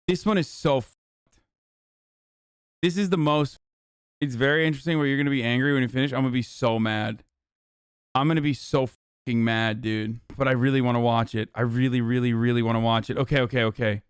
This one is so this is the most it's very interesting where you're going to be angry when you finish. I'm going to be so mad. I'm going to be so fucking mad, dude. But I really want to watch it. I really, really, really want to watch it. Okay.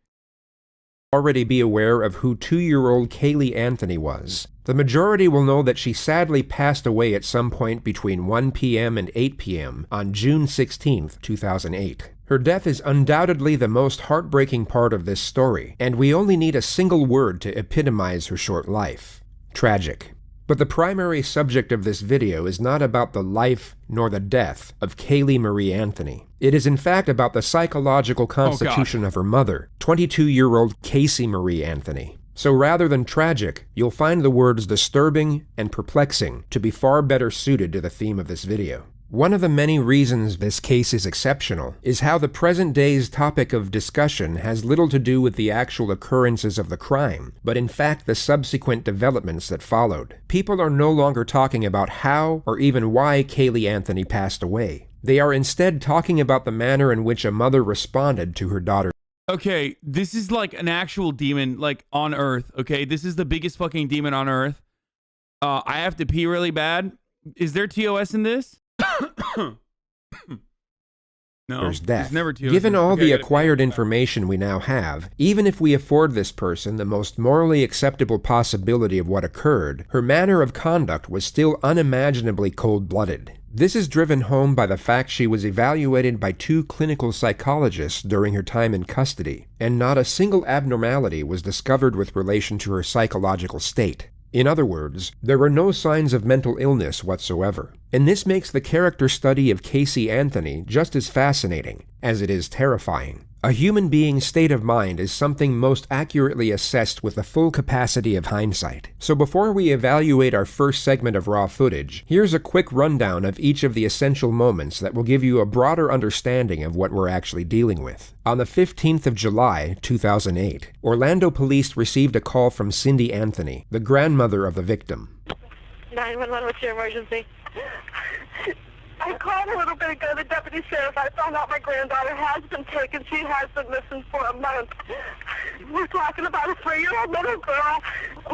Already be aware of who 2-year-old Kaylee Anthony was. The majority will know that she sadly passed away at some point between 1 p.m. and 8 p.m. on June 16, 2008. Her death is undoubtedly the most heartbreaking part of this story, and we only need a single word to epitomize her short life: tragic. But the primary subject of this video is not about the life nor the death of Kaylee Marie Anthony. It is in fact about the psychological constitution of her mother, 22-year-old Casey Marie Anthony. So rather than tragic, you'll find the words disturbing and perplexing to be far better suited to the theme of this video. One of the many reasons this case is exceptional is how the present day's topic of discussion has little to do with the actual occurrences of the crime, but in fact the subsequent developments that followed. People are no longer talking about how or even why Kaylee Anthony passed away. They are instead talking about the manner in which a mother responded to her daughter. Okay, this is like an actual demon, like on Earth, okay? This is the biggest fucking demon on Earth. I have to pee really bad. Is there TOS in this? No, There's death. never TOS. Given all the acquired information we now have, even if we afford this person the most morally acceptable possibility of what occurred, her manner of conduct was still unimaginably cold-blooded. This is driven home by the fact she was evaluated by 2 clinical psychologists during her time in custody, and not a single abnormality was discovered with relation to her psychological state. In other words, there were no signs of mental illness whatsoever. And this makes the character study of Casey Anthony just as fascinating as it is terrifying. A human being's state of mind is something most accurately assessed with the full capacity of hindsight. So before we evaluate our first segment of raw footage, here's a quick rundown of each of the essential moments that will give you a broader understanding of what we're actually dealing with. On the 15th of July, 2008, Orlando police received a call from Cindy Anthony, the grandmother of the victim. 911, what's your emergency? I called a little bit ago, the deputy sheriff. I found out my granddaughter has been taken. She has been missing for a month. We're talking about a 3-year-old little girl.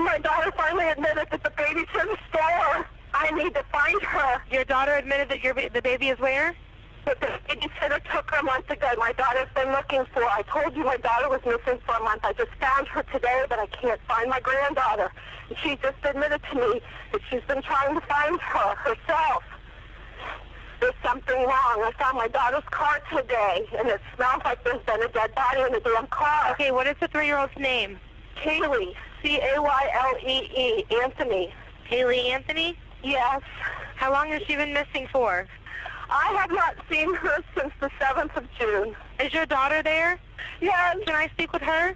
My daughter finally admitted that the baby's in the store. I need to find her. Your daughter admitted that the baby is where? But the babysitter took her a month ago. My daughter's been looking for her. I told you my daughter was missing for a month. I just found her today, but I can't find my granddaughter. And she just admitted to me that she's been trying to find her herself. There's something wrong. I found my daughter's car today, and it smells like there's been a dead body in the damn car. Okay, what is the 3-year-old's name? Kaylee, C-A-Y-L-E-E, Anthony. Kaylee Anthony? Yes. How long has she been missing for? I have not seen her since the 7th of June. Is your daughter there? Yes. Can I speak with her?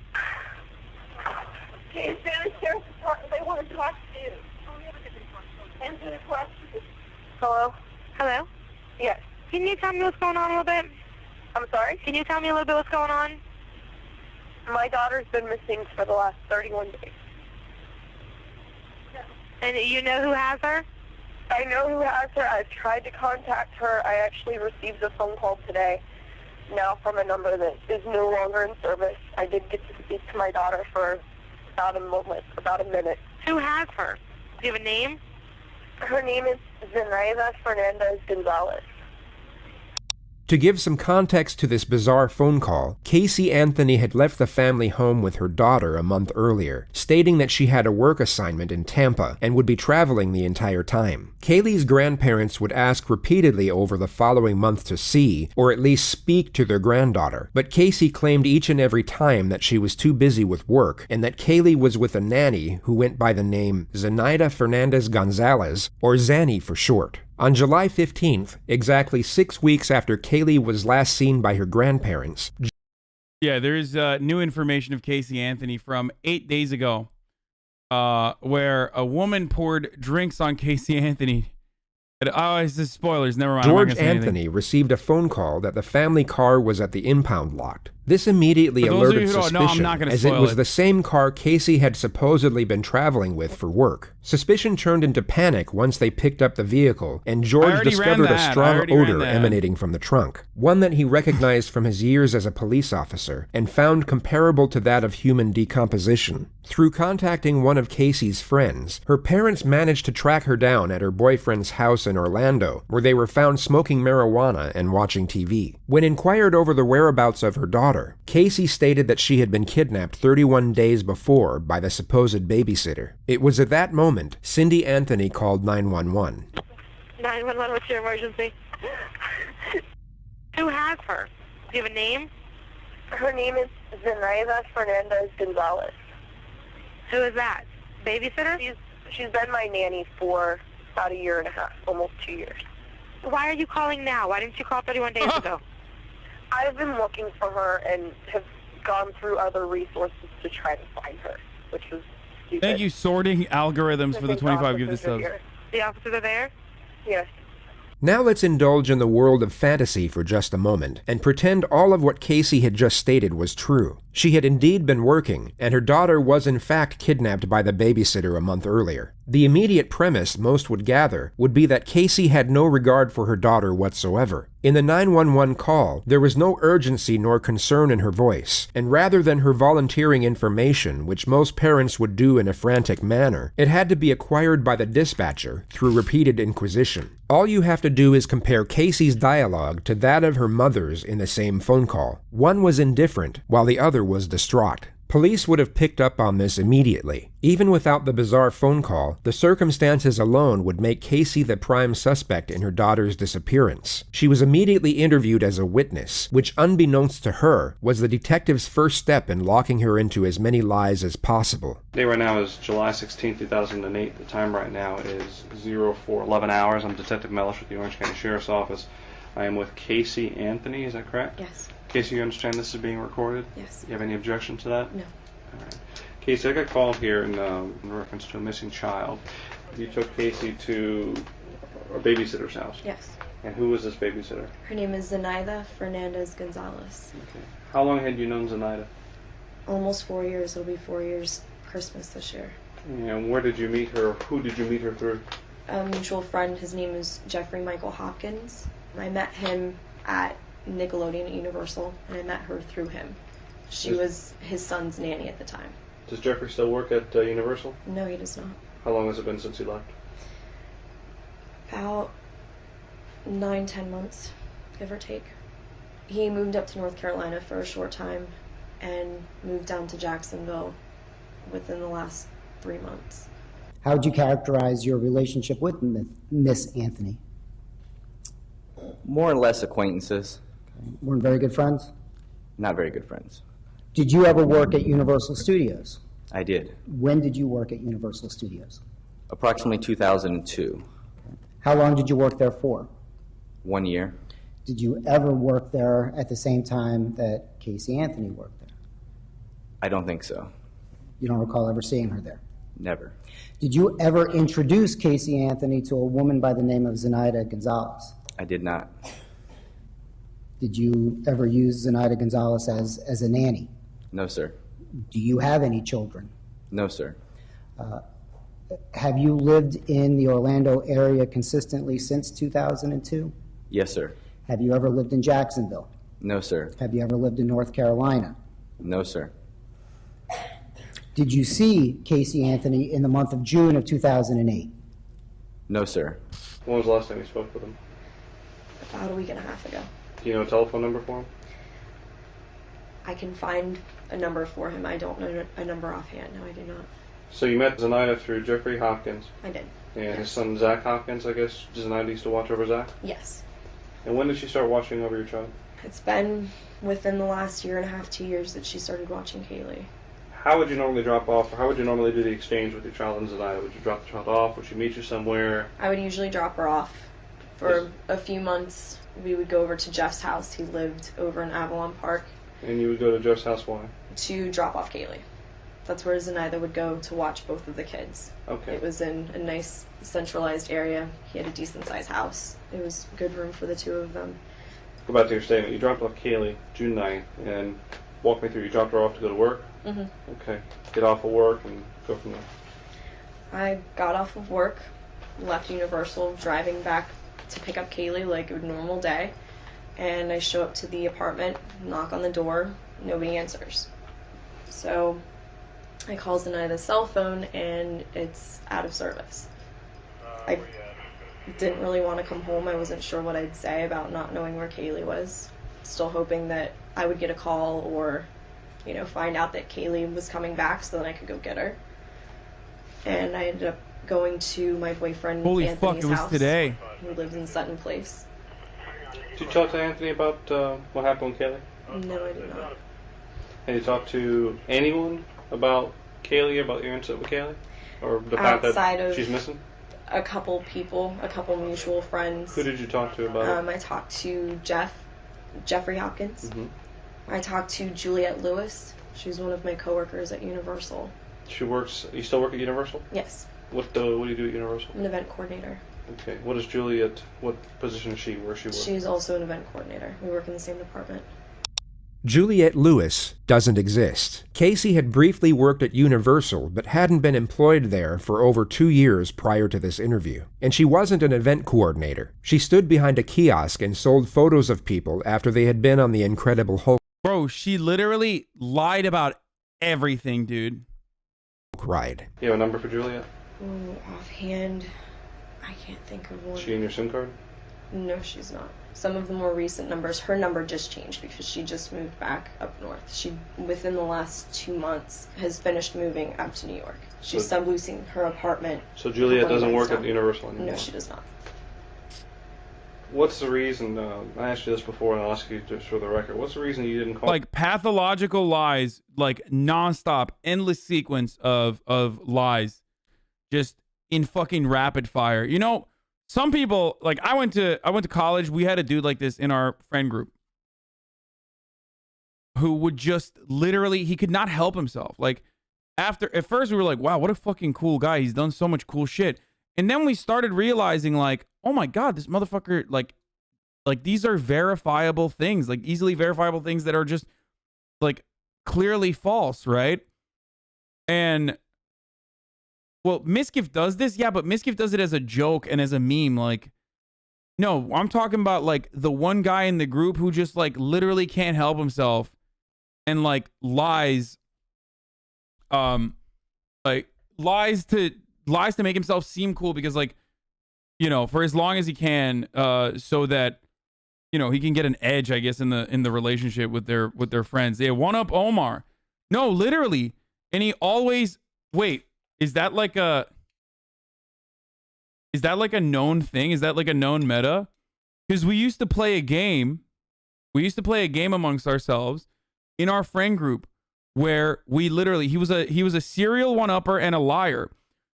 Okay, Sheriff's Department, they want to talk to you. Answer the question. Hello? Hello? Yes. Can you tell me what's going on a little bit? I'm sorry? Can you tell me a little bit what's going on? My daughter's been missing for the last 31 days. And you know who has her? I know who has her. I've tried to contact her. I actually received a phone call today, now from a number that is no longer in service. I did get to speak to my daughter for about a minute. Who has her? Do you have a name? Her name is Zenaida Fernandez Gonzalez. To give some context to this bizarre phone call, Casey Anthony had left the family home with her daughter a month earlier, stating that she had a work assignment in Tampa and would be traveling the entire time. Kaylee's grandparents would ask repeatedly over the following month to see, or at least speak to their granddaughter, but Casey claimed each and every time that she was too busy with work and that Kaylee was with a nanny who went by the name Zenaida Fernandez Gonzalez, or Zanny for short. On July 15th, exactly 6 weeks after Kaylee was last seen by her grandparents. Yeah, there is new information of Casey Anthony from 8 days ago, where a woman poured drinks on Casey Anthony. Oh, it's just spoilers. Never mind. George Anthony received a phone call that the family car was at the impound lot. This immediately For those of you alerted who don't know, I'm suspicion, not gonna as it spoil was it. the same car Casey had supposedly been traveling with for work. Suspicion turned into panic once they picked up the vehicle, and George already ran discovered the a ad. I strong already ran odor the ad. emanating from the trunk, one that he recognized from his years as a police officer, and found comparable to that of human decomposition. Through contacting one of Casey's friends, her parents managed to track her down at her boyfriend's house in Orlando, where they were found smoking marijuana and watching TV. When inquired over the whereabouts of her daughter, Casey stated that she had been kidnapped 31 days before by the supposed babysitter. It was at that moment Cindy Anthony called 911. 911, what's your emergency? Who has her? Do you have a name? Her name is Zenaida Fernandez Gonzalez. Who is that? Babysitter? She's been my nanny for about a year and a half, almost 2 years. Why are you calling now? Why didn't you call 31 days ago? I've been looking for her and have gone through other resources to try to find her, which was stupid. Thank you, sorting algorithms for the 25 give this Officers are subs. here. The officers are there? Yes. Now let's indulge in the world of fantasy for just a moment and pretend all of what Casey had just stated was true. She had indeed been working, and her daughter was in fact kidnapped by the babysitter a month earlier. The immediate premise most would gather would be that Casey had no regard for her daughter whatsoever. In the 911 call, there was no urgency nor concern in her voice, and rather than her volunteering information, which most parents would do in a frantic manner, it had to be acquired by the dispatcher through repeated inquisition. All you have to do is compare Casey's dialogue to that of her mother's in the same phone call. One was indifferent, while the other was distraught. Police would have picked up on this immediately. Even without the bizarre phone call, the circumstances alone would make Casey the prime suspect in her daughter's disappearance. She was immediately interviewed as a witness, which unbeknownst to her, was the detective's first step in locking her into as many lies as possible. The day right now is July 16, 2008. The time right now is 04:11 hours. I'm Detective Mellish with the Orange County Sheriff's Office. I am with Casey Anthony, is that correct? Yes. Casey, you understand this is being recorded? Yes. You have any objection to that? No. All right. Casey, I got called here in reference to a missing child. You took Casey to a babysitter's house. Yes. And who was this babysitter? Her name is Zenaida Fernandez Gonzalez. Okay. How long had you known Zenaida? Almost 4 years. It'll be 4 years Christmas this year. And where did you meet her? Who did you meet her through? A mutual friend, his name is Jeffrey Michael Hopkins. I met him at Nickelodeon at Universal, and I met her through him. She was his son's nanny at the time. Does Jeffrey still work at Universal? No, he does not. How long has it been since he left? About 9-10 months, give or take. He moved up to North Carolina for a short time and moved down to Jacksonville within the last 3 months. How would you characterize your relationship with Miss Anthony? More or less acquaintances, Weren't very good friends? not very good friends. Did you ever work at Universal Studios? I did. When did you work at Universal Studios? Approximately 2002. How long did you work there for? 1 year. Did you ever work there at the same time that Casey Anthony worked there? I don't think so. You don't recall ever seeing her there? Never. Did you ever introduce Casey Anthony to a woman by the name of Zenaida Gonzalez? I did not. Did you ever use Zenaida Gonzalez as a nanny? No, sir. Do you have any children? No, sir. Have you lived in the Orlando area consistently since 2002? Yes, sir. Have you ever lived in Jacksonville? No, sir. Have you ever lived in North Carolina? No, sir. Did you see Casey Anthony in the month of June of 2008? No, sir. When was the last time you spoke with him? About a week and a half ago. Do you know a telephone number for him? I can find a number for him. I don't know a number offhand. No, I do not. So you met Zenaida through Jeffrey Hopkins, I did. and his Yes. son Zach Hopkins, I guess. Zenaida used to watch over Zach? Yes. And when did she start watching over your child? It's been within the last year and a half, 2 years that she started watching Kaylee. How would you normally drop off, or how would you normally do the exchange with your child and Zenaida? Would you drop the child off? Would she meet you somewhere? I would usually drop her off. For a few months, we would go over to Jeff's house. He lived over in Avalon Park And you would go to Jeff's house, why? to drop off Kaylee. That's where Zenaida would go to watch both of the kids. Okay. It was in a nice centralized area. He had a decent sized house. It was good room for the two of them. go back to your statement. You dropped off Kaylee June 9th, and walk me through. You dropped her off to go to work? Mm-hmm. Okay. Get off of work and go from there. I got off of work, left Universal, driving back to pick up Kaylee like a normal day, and I show up to the apartment, knock on the door, nobody answers. So I call Zenaida's cell phone, and it's out of service. I didn't really want to come home. I wasn't sure what I'd say about not knowing where Kaylee was. Still hoping that I would get a call or, you know, find out that Kaylee was coming back so then I could go get her. And I ended up going to my boyfriend Anthony's house, today. who lives in Sutton Place. Did you talk to Anthony about what happened with Kaylee? No, I did not. Have you talked to anyone about Kaylee, about your incident with Kaylee? Or the fact that she's missing? A couple people, a couple mutual friends. Who did you talk to about it? I talked to Jeffrey Hopkins. Mm-hmm. I talked to Juliette Lewis. She's one of my coworkers at Universal. She works. You still work at Universal? Yes. What do you do at Universal? I'm an event coordinator. Okay. What is Juliet? What position is she? Where she works? She's also an event coordinator. We work in the same department. Juliette Lewis doesn't exist. Casey had briefly worked at Universal, but hadn't been employed there for over 2 years prior to this interview. And she wasn't an event coordinator. She stood behind a kiosk and sold photos of people after they had been on the Incredible Hulk Bro, she literally lied about everything, dude. ride. You have a number for Juliet? Offhand, I can't think of one. Is she in your SIM card? No, she's not. Some of the more recent numbers, her number just changed because she just moved back up north. She, within the last 2 months, has finished moving up to New York. She's subleasing her apartment. So Juliet doesn't work at Universal anymore? No, she does not. What's the reason, I asked you this before and I'll ask you just for the record, what's the reason you didn't call... Like pathological lies, like nonstop, endless sequence of lies, just in fucking rapid fire. You know, some people, like I went to college, we had a dude like this in our friend group who would just literally, he could not help himself. Like at first we were like, wow, what a fucking cool guy. He's done so much cool shit. And then we started realizing like, oh my God, this motherfucker, like these are verifiable things, like easily verifiable things that are just like clearly false, right? And well, Misgift does this, yeah, but Misgift does it as a joke and as a meme. Like, no, I'm talking about like the one guy in the group who just like literally can't help himself and like lies, like lies to make himself seem cool because like, you know, for as long as he can, so that, you know, he can get an edge, I guess, in the relationship with their friends. They one up Omar. No, literally. And he always, wait, is that like a known thing? Is that like a known meta? Because we used to play a game. We used to play a game amongst ourselves in our friend group where we literally, he was a serial one-upper and a liar.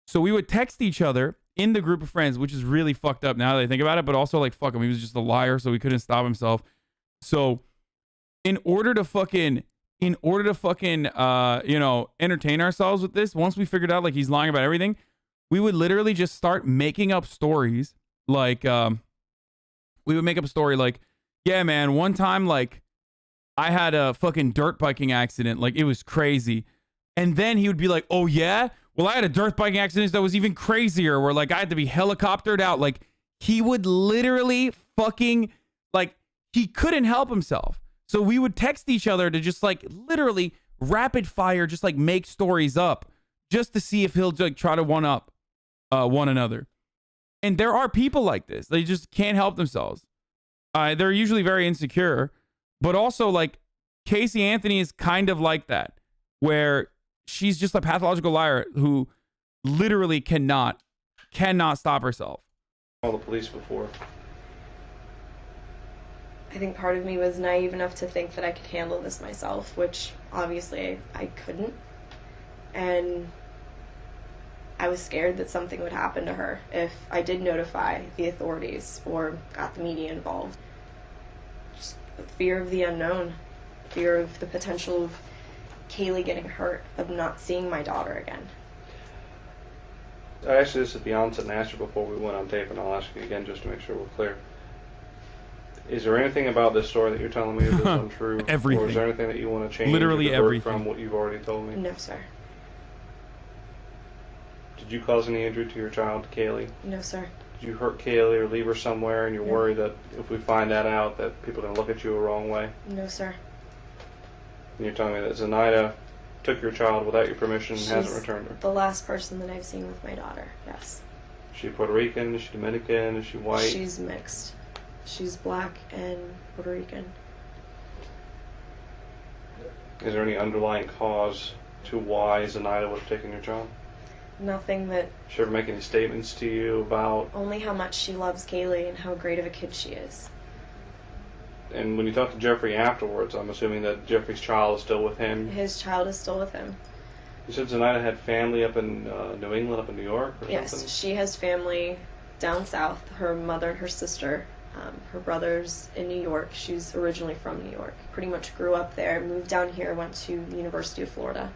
So we would text each other in the group of friends, which is really fucked up now that I think about it, but also like, fuck him. He was just a liar, so he couldn't stop himself. So in order to fucking, you know, entertain ourselves with this, once we figured out like he's lying about everything, we would literally just start making up stories. Like, we would make up a story like, yeah, man, one time, like, I had a fucking dirt biking accident. Like, it was crazy. And then he would be like, oh yeah? Well, I had a dirt biking accident that was even crazier where like I had to be helicoptered out. Like he would literally fucking like he couldn't help himself. So we would text each other to just like literally rapid fire, just like make stories up just to see if he'll like try to one up one another. And there are people like this. They just can't help themselves. They're usually very insecure, but also like Casey Anthony is kind of like that where she's just a pathological liar who literally cannot stop herself. Call the police before. I think part of me was naive enough to think that I could handle this myself, which obviously I couldn't. And I was scared that something would happen to her if I did notify the authorities or got the media involved. Just the fear of the unknown, fear of the potential of Kaylee getting hurt, of not seeing my daughter again. I asked you this at the onset and asked you before we went on tape, and I'll ask you again just to make sure we're clear. Is there anything about this story that you're telling me that's untrue? Everything. Or is there anything that you want to change Literally or divert everything. from what you've already told me? No, sir. Did you cause any injury to your child, Kaylee? No, sir. Did you hurt Kaylee or leave her somewhere and you're worried that if we find that out that people are going to look at you a wrong way? No, sir. And you're telling me that Zenaida took your child without your permission and hasn't returned her? The last person that I've seen with my daughter, yes. Is she Puerto Rican? Is she Dominican? Is she white? She's mixed. She's black and Puerto Rican. Is there any underlying cause to why Zenaida would have taken your child? Nothing that... Did she ever make any statements to you about... Only how much she loves Kaylee and how great of a kid she is. And when you talked to Jeffrey afterwards, I'm assuming that Jeffrey's child is still with him? His child is still with him. You said Zenaida had family up in New England, up in New York or Yes, something? she has family down south. Her mother and her sister. Her brother's in New York. She's originally from New York. Pretty much grew up there, moved down here, went to the University of Florida.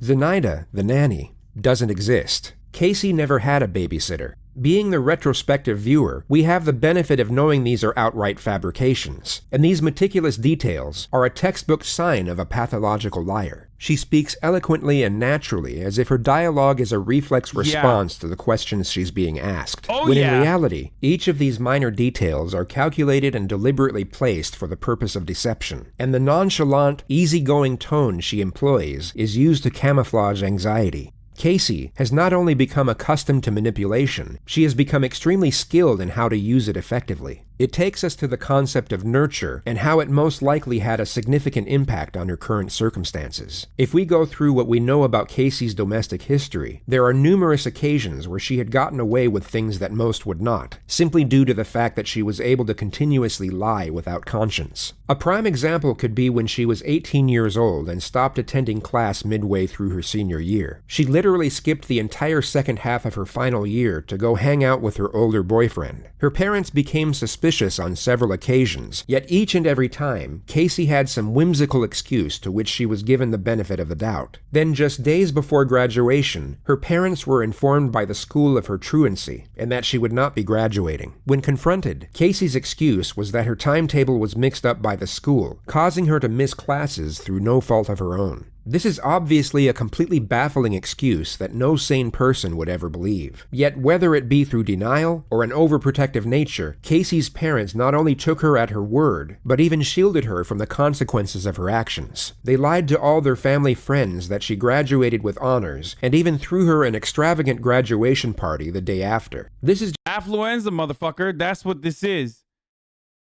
Zenaida, the nanny, doesn't exist. Casey never had a babysitter. Being the retrospective viewer, we have the benefit of knowing these are outright fabrications, and these meticulous details are a textbook sign of a pathological liar. She speaks eloquently and naturally as if her dialogue is a reflex response to the questions she's being asked, when in reality, each of these minor details are calculated and deliberately placed for the purpose of deception, and the nonchalant, easygoing tone she employs is used to camouflage anxiety. Casey has not only become accustomed to manipulation, she has become extremely skilled in how to use it effectively. It takes us to the concept of nurture and how it most likely had a significant impact on her current circumstances. If we go through what we know about Casey's domestic history, there are numerous occasions where she had gotten away with things that most would not, simply due to the fact that she was able to continuously lie without conscience. A prime example could be when she was 18 years old and stopped attending class midway through her senior year. She literally skipped the entire second half of her final year to go hang out with her older boyfriend. Her parents became suspicious on several occasions, yet each and every time, Casey had some whimsical excuse to which she was given the benefit of the doubt. Then just days before graduation, her parents were informed by the school of her truancy, and that she would not be graduating. When confronted, Casey's excuse was that her timetable was mixed up by the school, causing her to miss classes through no fault of her own. This is obviously a completely baffling excuse that no sane person would ever believe. Yet whether it be through denial or an overprotective nature, Casey's parents not only took her at her word, but even shielded her from the consequences of her actions. They lied to all their family friends that she graduated with honors, and even threw her an extravagant graduation party the day after. This is affluenza, motherfucker. That's what this is.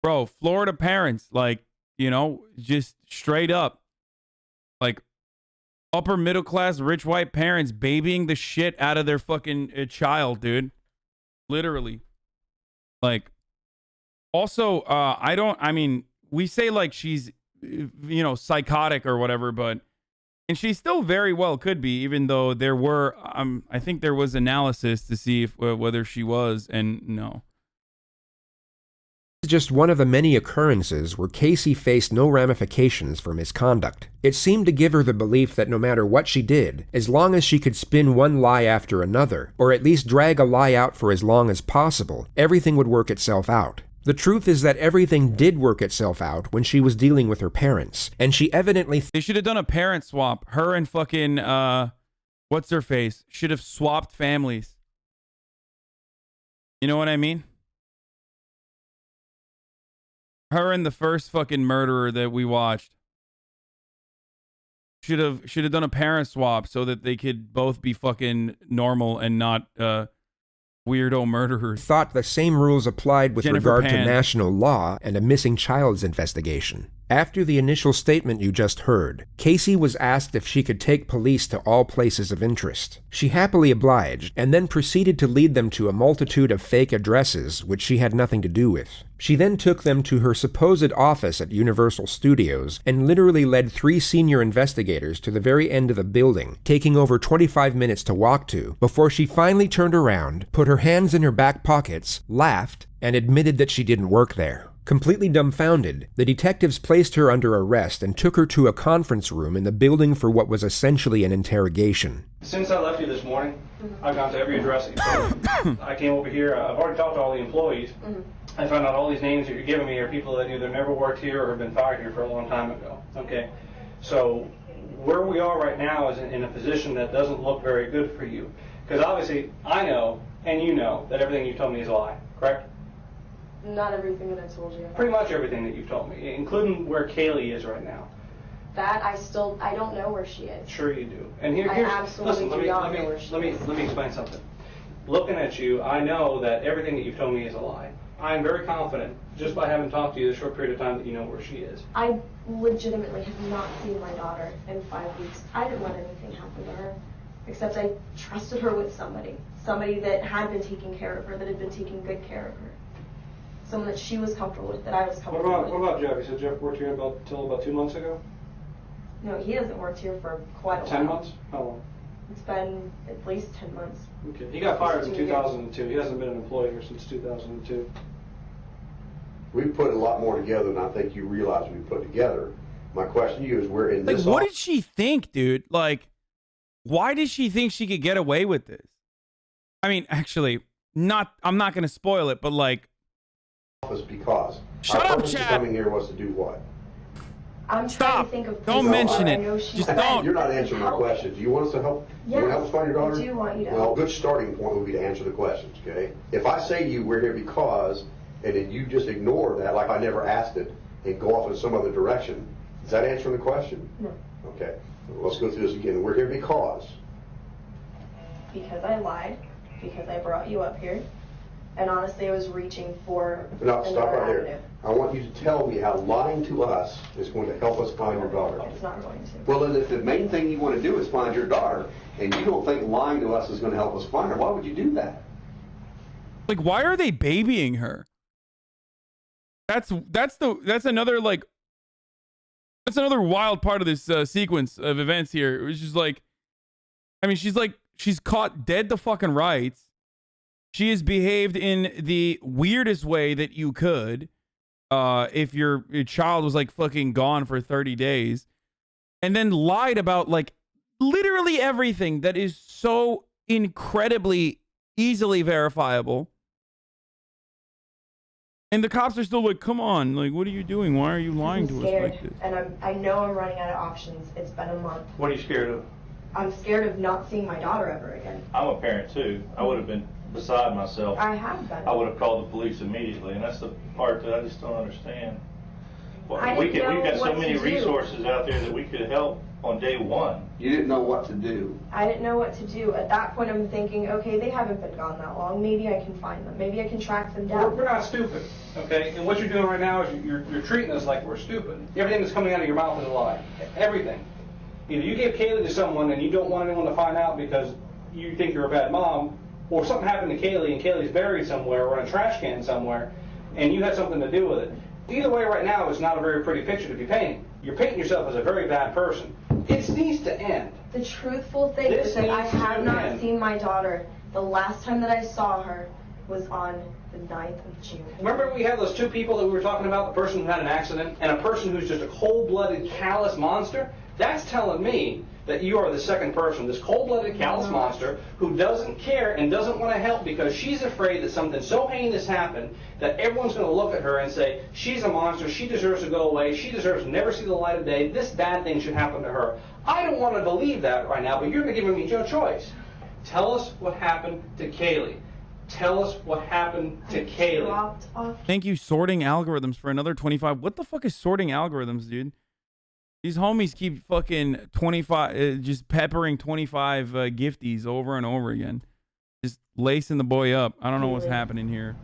Bro, Florida parents, like, you know, just straight up, like, upper middle class rich white parents babying the shit out of their fucking child, dude. Literally. Like, also, I mean, we say like she's, you know, psychotic or whatever, but, and she still very well could be, even though there were, I think there was analysis to see if, whether she was, and no. Just one of the many occurrences where Casey faced no ramifications for misconduct. It seemed to give her the belief that no matter what she did, as long as she could spin one lie after another, or at least drag a lie out for as long as possible, everything would work itself out. The truth is that everything did work itself out when she was dealing with her parents, and she evidently... They should have done a parent swap. Her and fucking, what's her face? Should have swapped families. You know what I mean? Her and the first fucking murderer that we watched should have done a parent swap so that they could both be fucking normal and not weirdo murderers. Thought the same rules applied with Jennifer regard Pan. to national law and a missing child's investigation. After the initial statement you just heard, Casey was asked if she could take police to all places of interest. She happily obliged, and then proceeded to lead them to a multitude of fake addresses which she had nothing to do with. She then took them to her supposed office at Universal Studios and literally led 3 senior investigators to the very end of the building, taking over 25 minutes to walk to, before she finally turned around, put her hands in her back pockets, laughed, and admitted that she didn't work there. Completely dumbfounded, the detectives placed her under arrest and took her to a conference room in the building for what was essentially an interrogation. Since I left you this morning, I've gone to every address that you told me. I came over here. I've already talked to all the employees, I found out all these names that you're giving me are people that either never worked here or have been fired here for a long time ago. Okay, so where we are right now is in a position that doesn't look very good for you. Because obviously I know, and you know, that everything you've told me is a lie, correct? Not everything that I told you. Pretty much everything that you've told me, including where Kaylee is right now. That I don't know where she is. Sure you do. And here's, absolutely listen, do not know where she is. let me explain something. Looking at you, I know that everything that you've told me is a lie. I am very confident, just by having talked to you this short period of time, that you know where she is. I legitimately have not seen my daughter in 5 weeks. I didn't let anything happen to her, except I trusted her with somebody that had been taking care of her, that had been taking good care of her. Someone that she was comfortable with, that I was comfortable with. What about Jeff? You said Jeff worked here until about 2 months ago? No, he hasn't worked here for quite a while. 10 months? How long? It's been at least 10 months. Okay. He got fired in 2 years. 2002. He hasn't been an employee here since 2002. We put a lot more together than I think you realize we put together. My question to you is, we're in Like, this. what did she think, dude? Like, why did she think she could get away with this? I mean, actually, I'm not going to spoil it, but like, office because shut our up, purpose of Chad. coming here was to do what? I'm trying Stop. to think of Don't places mention where it. I know she Just went. don't. You're not answering my Help. question. Do you want us to help? You want to help us find your daughter? I do want you to Well, a help. good starting point would be to answer the questions, okay? If I say to you, we're here because, and then you just ignore that like I never asked it and go off in some other direction, is that answering the question? No. Okay. Let's go through this again. We're here because. Because I lied, because I brought you up here, and honestly I was reaching for No, stop another right there. avenue. I want you to tell me how lying to us is going to help us find your daughter. It's not going to. Well, then if the main thing you want to do is find your daughter, and you don't think lying to us is going to help us find her, why would you do that? like, why are they babying her? That's another like, that's another wild part of this sequence of events here. It was just like, I mean, she's caught dead to fucking rights. She has behaved in the weirdest way that you could. If your child was like fucking gone for 30 days and then lied about like literally everything that is so incredibly easily verifiable. And the cops are still like, come on, like, what are you doing? Why are you lying to us like this? And I know I'm running out of options. It's been a month. What are you scared of? I'm scared of not seeing my daughter ever again. I'm a parent too. I would have been beside myself. I have been. I would have called the police immediately, and that's the part that I just don't understand. Well, I didn't know we've got so what many to do. resources out there that we could help on day one. You didn't know what to do. I didn't know what to do. At that point, I'm thinking, okay, they haven't been gone that long. Maybe I can find them. Maybe I can track them down. We're not stupid, okay? And what you're doing right now is you're treating us like we're stupid. Everything that's coming out of your mouth is a lie. Everything. Either you gave Kaylee to someone and you don't want anyone to find out because you think you're a bad mom, or something happened to Kaylee and Kaylee's buried somewhere or in a trash can somewhere, and you had something to do with it. Either way, right now, it's not a very pretty picture to be painting. You're painting yourself as a very bad person. It needs to end. The truthful thing This is that I needs to have not end. seen my daughter. The last time that I saw her was on the 9th of June. Remember we had those two people that we were talking about, the person who had an accident and a person who's just a cold-blooded, callous monster? That's telling me that you are the second person, this cold-blooded, callous monster who doesn't care and doesn't want to help because she's afraid that something so heinous happened that everyone's going to look at her and say, she's a monster, she deserves to go away, she deserves to never see the light of day, this bad thing should happen to her. I don't want to believe that right now, but you're giving me no choice. Tell us what happened to Kaylee. Tell us what happened to Kaylee. Dropped off. Thank you, sorting algorithms, for another 25. What the fuck is sorting algorithms, dude? These homies keep fucking 25, just peppering 25 gifties over and over again. Just lacing the boy up. I don't know what's happening here.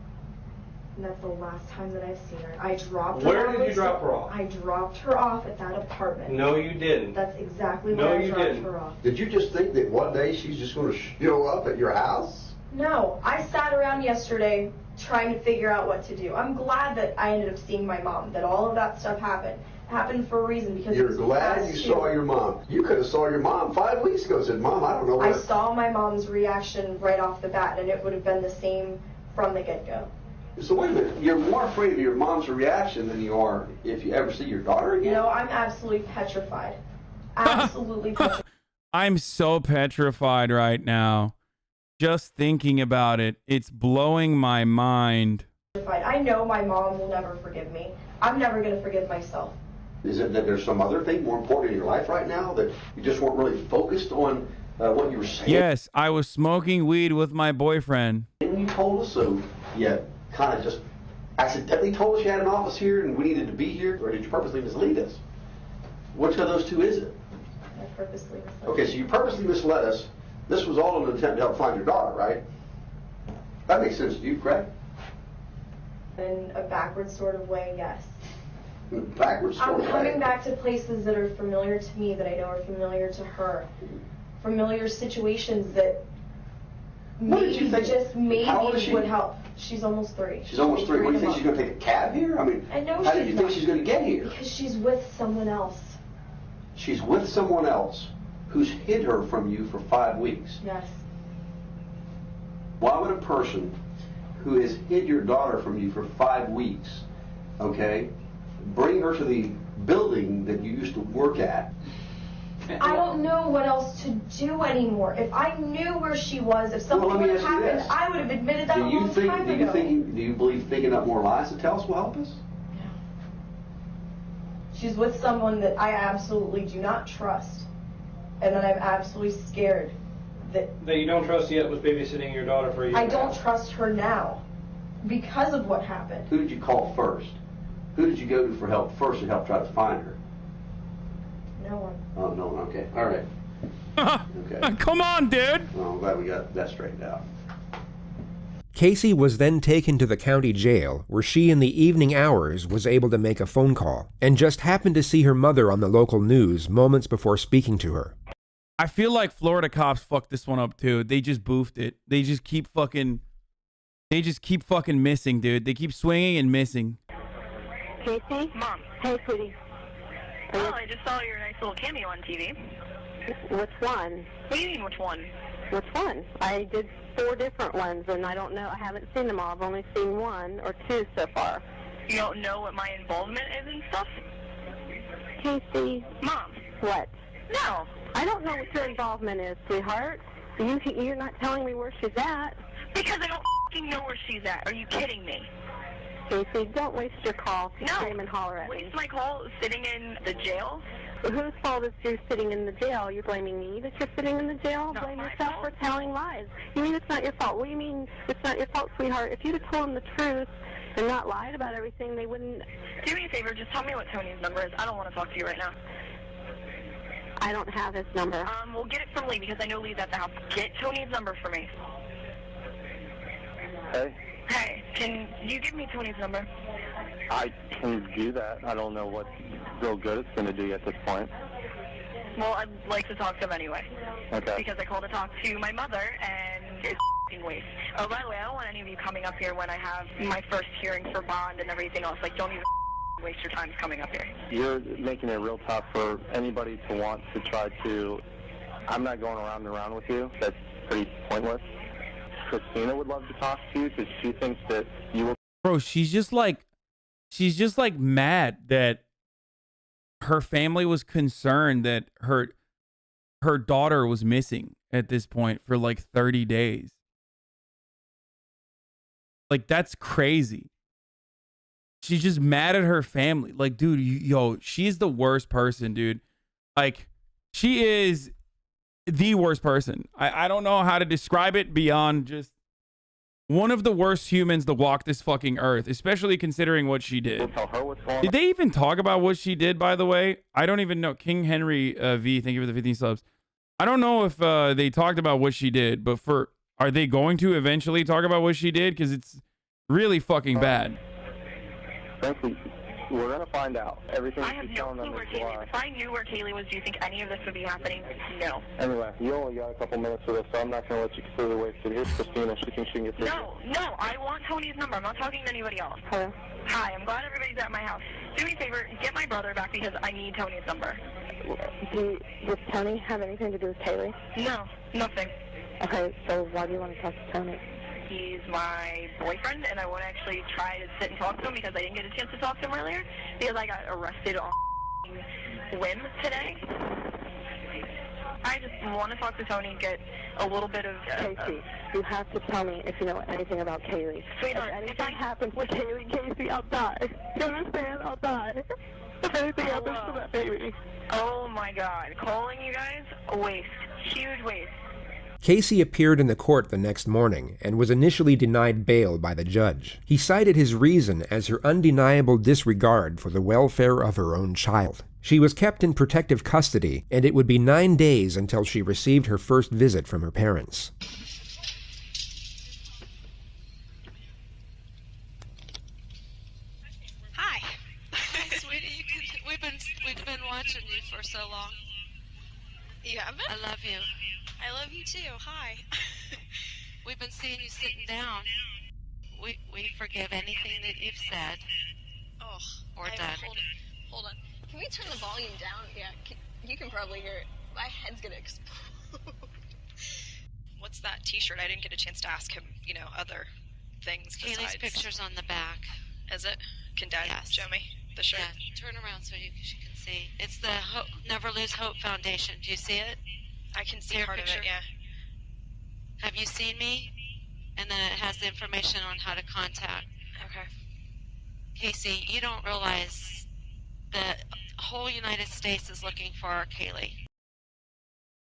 And that's the last time that I've seen her. I dropped her Where off. did you drop her off? I dropped her off at that apartment. No, you didn't. That's exactly No, where I you dropped didn't. her off. Did you just think that one day she's just going to show up at your house? No, I sat around yesterday trying to figure out what to do. I'm glad that I ended up seeing my mom, that all of that stuff happened. It happened for a reason because You're it was glad past you due. saw your mom. You could have saw your mom 5 weeks ago and said, Mom, I don't know I where. saw my mom's reaction right off the bat, and it would have been the same from the get-go. So wait a minute. You're more afraid of your mom's reaction than you are if you ever see your daughter again? No, I'm absolutely petrified. Absolutely petrified. I'm so petrified right now. Just thinking about it, it's blowing my mind. I know my mom will never forgive me. I'm never going to forgive myself. Is it that there's some other thing more important in your life right now that you just weren't really focused on what you were saying? Yes, I was smoking weed with my boyfriend. And you told us, so you kind of just accidentally told us you had an office here and we needed to be here, or did you purposely mislead us? Which of those two is it? I purposely misled. Okay, so you purposely misled us. This was all an attempt to help find your daughter, right? That makes sense to you, correct? In a backwards sort of way, yes. In a backwards sort I'm of way. coming back to places that are familiar to me, that I know are familiar to her. Familiar situations that maybe just maybe would help. She's almost 3. She's almost 3. What, do you think she's going to take a cab here? I mean, I know how do you think she's going to get here? Because she's with someone else. She's with someone else who's hid her from you for 5 weeks. Yes. Why would a person who has hid your daughter from you for 5 weeks, okay, bring her to the building that you used to work at? I don't know what else to do anymore. If I knew where she was, if something would have happened, I would have admitted that a long time ago. Do you believe thinking up more lies to tell us will help us? No. She's with someone that I absolutely do not trust, and that I'm absolutely scared that you don't trust yet was babysitting your daughter for a year. I don't trust her now because of what happened. Who did you call first? Who did you go to for help first to help try to find her? No one. Oh, no one. Okay. All right. Okay. Come on, dude. Well, I'm glad we got that straightened out. Casey was then taken to the county jail, where she in the evening hours was able to make a phone call, and just happened to see her mother on the local news moments before speaking to her. I feel like Florida cops fucked this one up too. They just boofed it. They just keep fucking missing, dude. They keep swinging and missing. Casey? Mom. Hey, sweetie. Oh, I just saw your nice little cameo on TV. Which one? What do you mean, which one? Which one? I did 4 different ones, and I don't know. I haven't seen them all. I've only seen 1 or 2 so far. You don't know what my involvement is and stuff? Casey. Mom. What? No. I don't know what your involvement is, sweetheart. You're not telling me where she's at. Because I don't f***ing know where she's at. Are you kidding me? Casey, don't waste your call to No. scream and holler at me. Waste my call sitting in the jail? Whose fault is you sitting in the jail? You're blaming me that you're sitting in the jail? Not Blame my yourself fault. for telling lies. You mean it's not your fault? What do you mean it's not your fault, sweetheart? If you'd have told them the truth and not lied about everything, they wouldn't... Do me a favor, just tell me what Tony's number is. I don't want to talk to you right now. I don't have his number. We'll get it from Lee because I know Lee's at the house. Get Tony's number for me. Hey, Hey, can you give me Tony's number? I can do that. I don't know what real good it's going to do you at this point. Well, I'd like to talk to him anyway. Okay. Because I called to talk to my mother, and it's f***ing waste. Oh, by the way, I don't want any of you coming up here when I have my first hearing for bond and everything else. Like, don't even waste your time coming up here. You're making it real tough for anybody to want to try to... I'm not going around and around with you. That's pretty pointless. Christina would love to talk to you because she thinks that you will... Bro, she's just like mad that her family was concerned that her daughter was missing at this point for like 30 days. Like, that's crazy. She's just mad at her family. Like, dude, yo, she's the worst person, dude. Like, she is the worst person. I don't know how to describe it beyond just one of the worst humans to walk this fucking earth, especially considering what she did. We'll tell her what's going on. Did they even talk about what she did, by the way? I don't even know. King Henry V, thank you for the 15 subs. I don't know if they talked about what she did, but are they going to eventually talk about what she did? Because it's really fucking bad. Frankly, we're going to find out. Everything I have she's no telling them clue where is Kaylee lie. is. If I knew where Kaylee was, do you think any of this would be happening? No. Anyway, you only got a couple minutes for this, so I'm not going to let you completely waste it. Here's Christina. She thinks she can get through. No, I want Tony's number. I'm not talking to anybody else. Hello? Hi, I'm glad everybody's at my house. Do me a favor, get my brother back because I need Tony's number. Does Tony have anything to do with Kaylee? No, nothing. Okay, so why do you want to talk to Tony? He's my boyfriend, and I want to actually try to sit and talk to him because I didn't get a chance to talk to him earlier because I got arrested on whim today. I just want to talk to Tony and get a little bit of... Casey, you have to tell me if you know anything about Kaylee. Sweetheart, if anything happens with Kaylee, Casey, I'll die. You understand? I'll die. If anything happens to that baby. Oh my God. Calling you guys? A waste. Huge waste. Casey appeared in the court the next morning and was initially denied bail by the judge. He cited his reason as her undeniable disregard for the welfare of her own child. She was kept in protective custody, and it would be 9 days until she received her first visit from her parents. Hi. Hi, sweetie. We've been watching you for so long. You haven't? I love you. I love you too. Hi. We've been seeing you sitting down. We forgive anything that you've said. Oh, or done. Hold on. Can we turn the volume down? Yeah, you can probably hear it. My head's gonna explode. What's that T-shirt? I didn't get a chance to ask him, other things Kaylee's besides. picture's on the back. Is it? Can Dad show me the shirt? Yeah, turn around so she can see. It's the Never Lose Hope Foundation. Do you see it? I can see Your part picture? of it, yeah. Have you seen me? And then it has the information on how to contact. Okay. Casey, you don't realize the whole United States is looking for our Kaylee.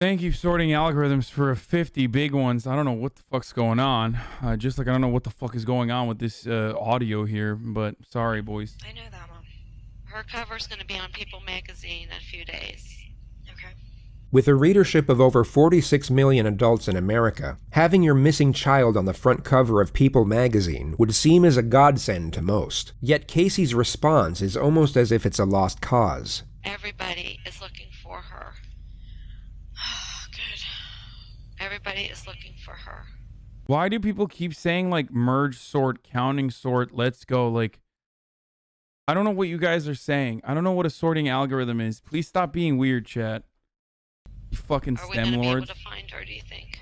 Thank you, sorting algorithms, for 50 big ones. I don't know what the fuck's going on. Just like I don't know what the fuck is going on with this audio here, but sorry, boys. I know that, Mom. Her cover's going to be on People magazine in a few days. Okay. With a readership of over 46 million adults in America, having your missing child on the front cover of People magazine would seem as a godsend to most. Yet Casey's response is almost as if it's a lost cause. Everybody is looking for her. Good. Everybody is looking for her. Why do people keep saying, like, merge sort, counting sort, let's go? Like, I don't know what you guys are saying. I don't know what a sorting algorithm is. Please stop being weird, chat. You fucking Are we STEM going to be able lords. to find her, do you think?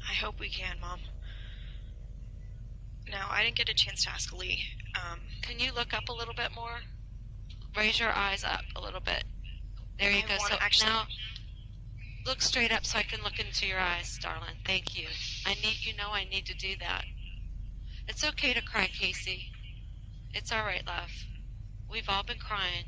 I hope we can, Mom. Now, I didn't get a chance to ask Lee. Can you look up a little bit more? Raise your eyes up a little bit. There you go. So now, look straight up so I can look into your eyes, darling. Thank you. I need to do that. It's okay to cry, Casey. It's all right, love. We've all been crying.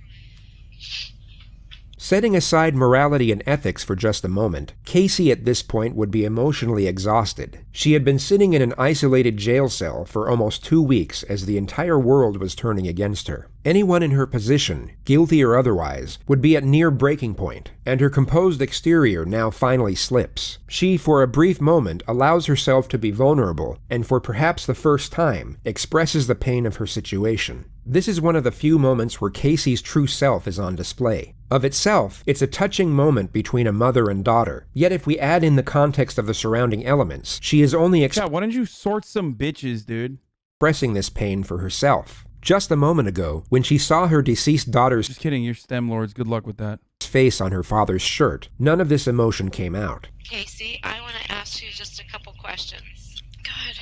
Setting aside morality and ethics for just a moment, Casey at this point would be emotionally exhausted. She had been sitting in an isolated jail cell for almost 2 weeks as the entire world was turning against her. Anyone in her position, guilty or otherwise, would be at near breaking point, and her composed exterior now finally slips. She, for a brief moment, allows herself to be vulnerable, and for perhaps the first time, expresses the pain of her situation. This is one of the few moments where Casey's true self is on display. Of itself, it's a touching moment between a mother and daughter. Yet if we add in the context of the surrounding elements, she is only Why don't you sort some bitches, dude? expressing this pain for herself. Just a moment ago, when she saw her deceased daughter's Just kidding, you're STEM lords. Good luck with that. face on her father's shirt, none of this emotion came out. Casey, I want to ask you just a couple questions. Good.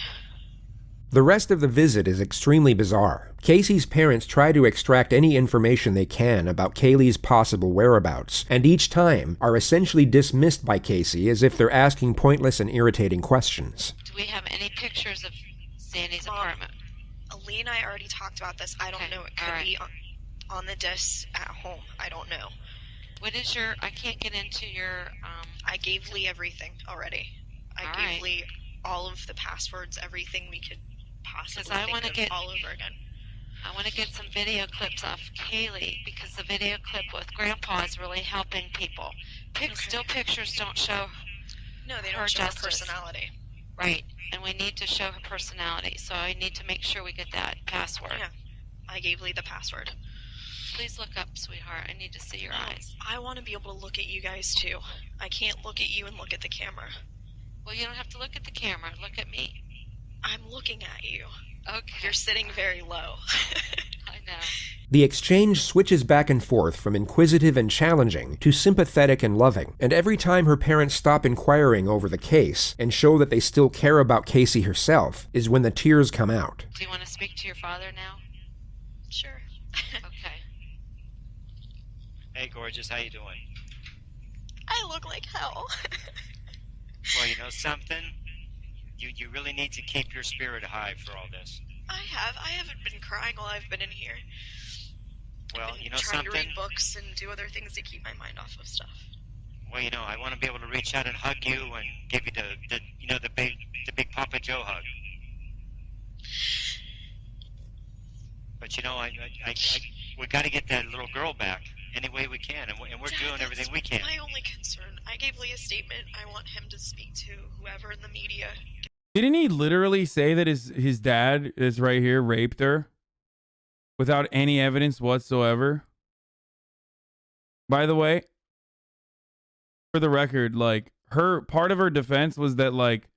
The rest of the visit is extremely bizarre. Casey's parents try to extract any information they can about Kaylee's possible whereabouts, and each time are essentially dismissed by Casey as if they're asking pointless and irritating questions. Do we have any pictures of Sandy's apartment? Lee and I already talked about this. I don't know. It could be on the disc at home. I don't know. What is your... I can't get into your... I gave Lee everything already. I gave Lee all of the passwords, everything we could possibly think of all over again. I want to get some video clips off Kaylee because the video clip with Grandpa is really helping people. Still pictures don't show No, they don't show her personality. Right, and we need to show her personality, so I need to make sure we get that password. Yeah, I gave Lee the password. Please look up, sweetheart. I need to see your eyes. I want to be able to look at you guys, too. I can't look at you and look at the camera. Well, you don't have to look at the camera. Look at me. I'm looking at you. Okay. You're sitting very low. I know. The exchange switches back and forth from inquisitive and challenging to sympathetic and loving, and every time her parents stop inquiring over the case and show that they still care about Casey herself is when the tears come out. Do you want to speak to your father now? Sure. Okay. Hey, gorgeous, how you doing? I look like hell. Well, you know something? You really need to keep your spirit high for all this. I haven't been crying while I've been in here. Well, you know trying something? to read books and do other things to keep my mind off of stuff. Well, you know, I want to be able to reach out and hug you and give you the big Papa Joe hug. But you know, we got to get that little girl back any way we can, and we're Dad, doing everything we can. My only concern. I gave Lee a statement. I want him to speak to whoever in the media. Didn't he literally say that his dad is right here raped her without any evidence whatsoever? By the way, for the record, like, her part of her defense was that, like,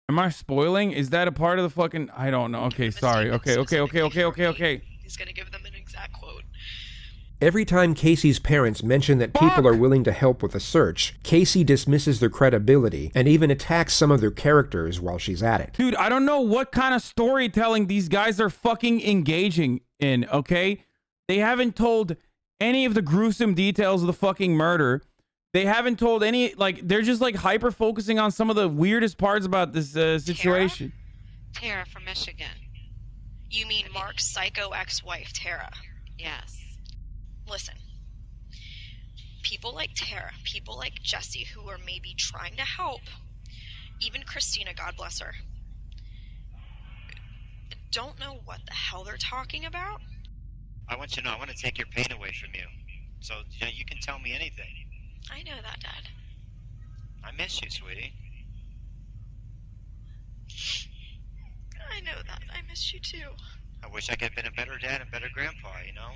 am I spoiling? Is that a part of the fucking, I don't know. Okay, sorry. Okay. He's gonna give them an exact quote. Every time Casey's parents mention that people are willing to help with a search, Casey dismisses their credibility and even attacks some of their characters while she's at it. Dude, I don't know what kind of storytelling these guys are fucking engaging in, okay? They haven't told any of the gruesome details of the fucking murder. They haven't told any, like, they're just, like, hyper-focusing on some of the weirdest parts about this situation. Tara from Michigan. You mean Mark's psycho ex-wife, Tara? Yes. Listen. People like Tara, people like Jesse who are maybe trying to help, even Christina, God bless her, don't know what the hell they're talking about. I want you to know, I want to take your pain away from you. So, you know, you can tell me anything. I know that, Dad. I miss you, sweetie. I know that. I miss you too. I wish I could have been a better dad and better grandpa, you know?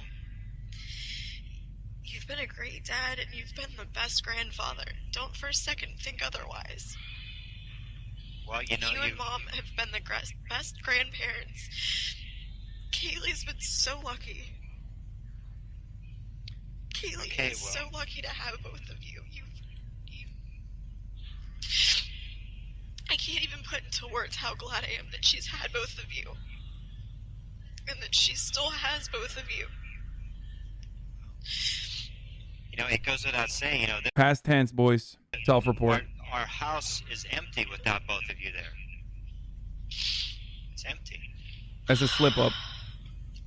You've been a great dad and you've been the best grandfather. Don't for a second think otherwise. Well, you know, you and Mom have been the best grandparents. Kaylee's been so lucky. Kaylee is so lucky to have both of you. I can't even put into words how glad I am that she's had both of you. And that she still has both of you. You know, it goes without saying, you know, Past tense, boys. Self-report. our house is empty without both of you there. It's empty. That's a slip-up.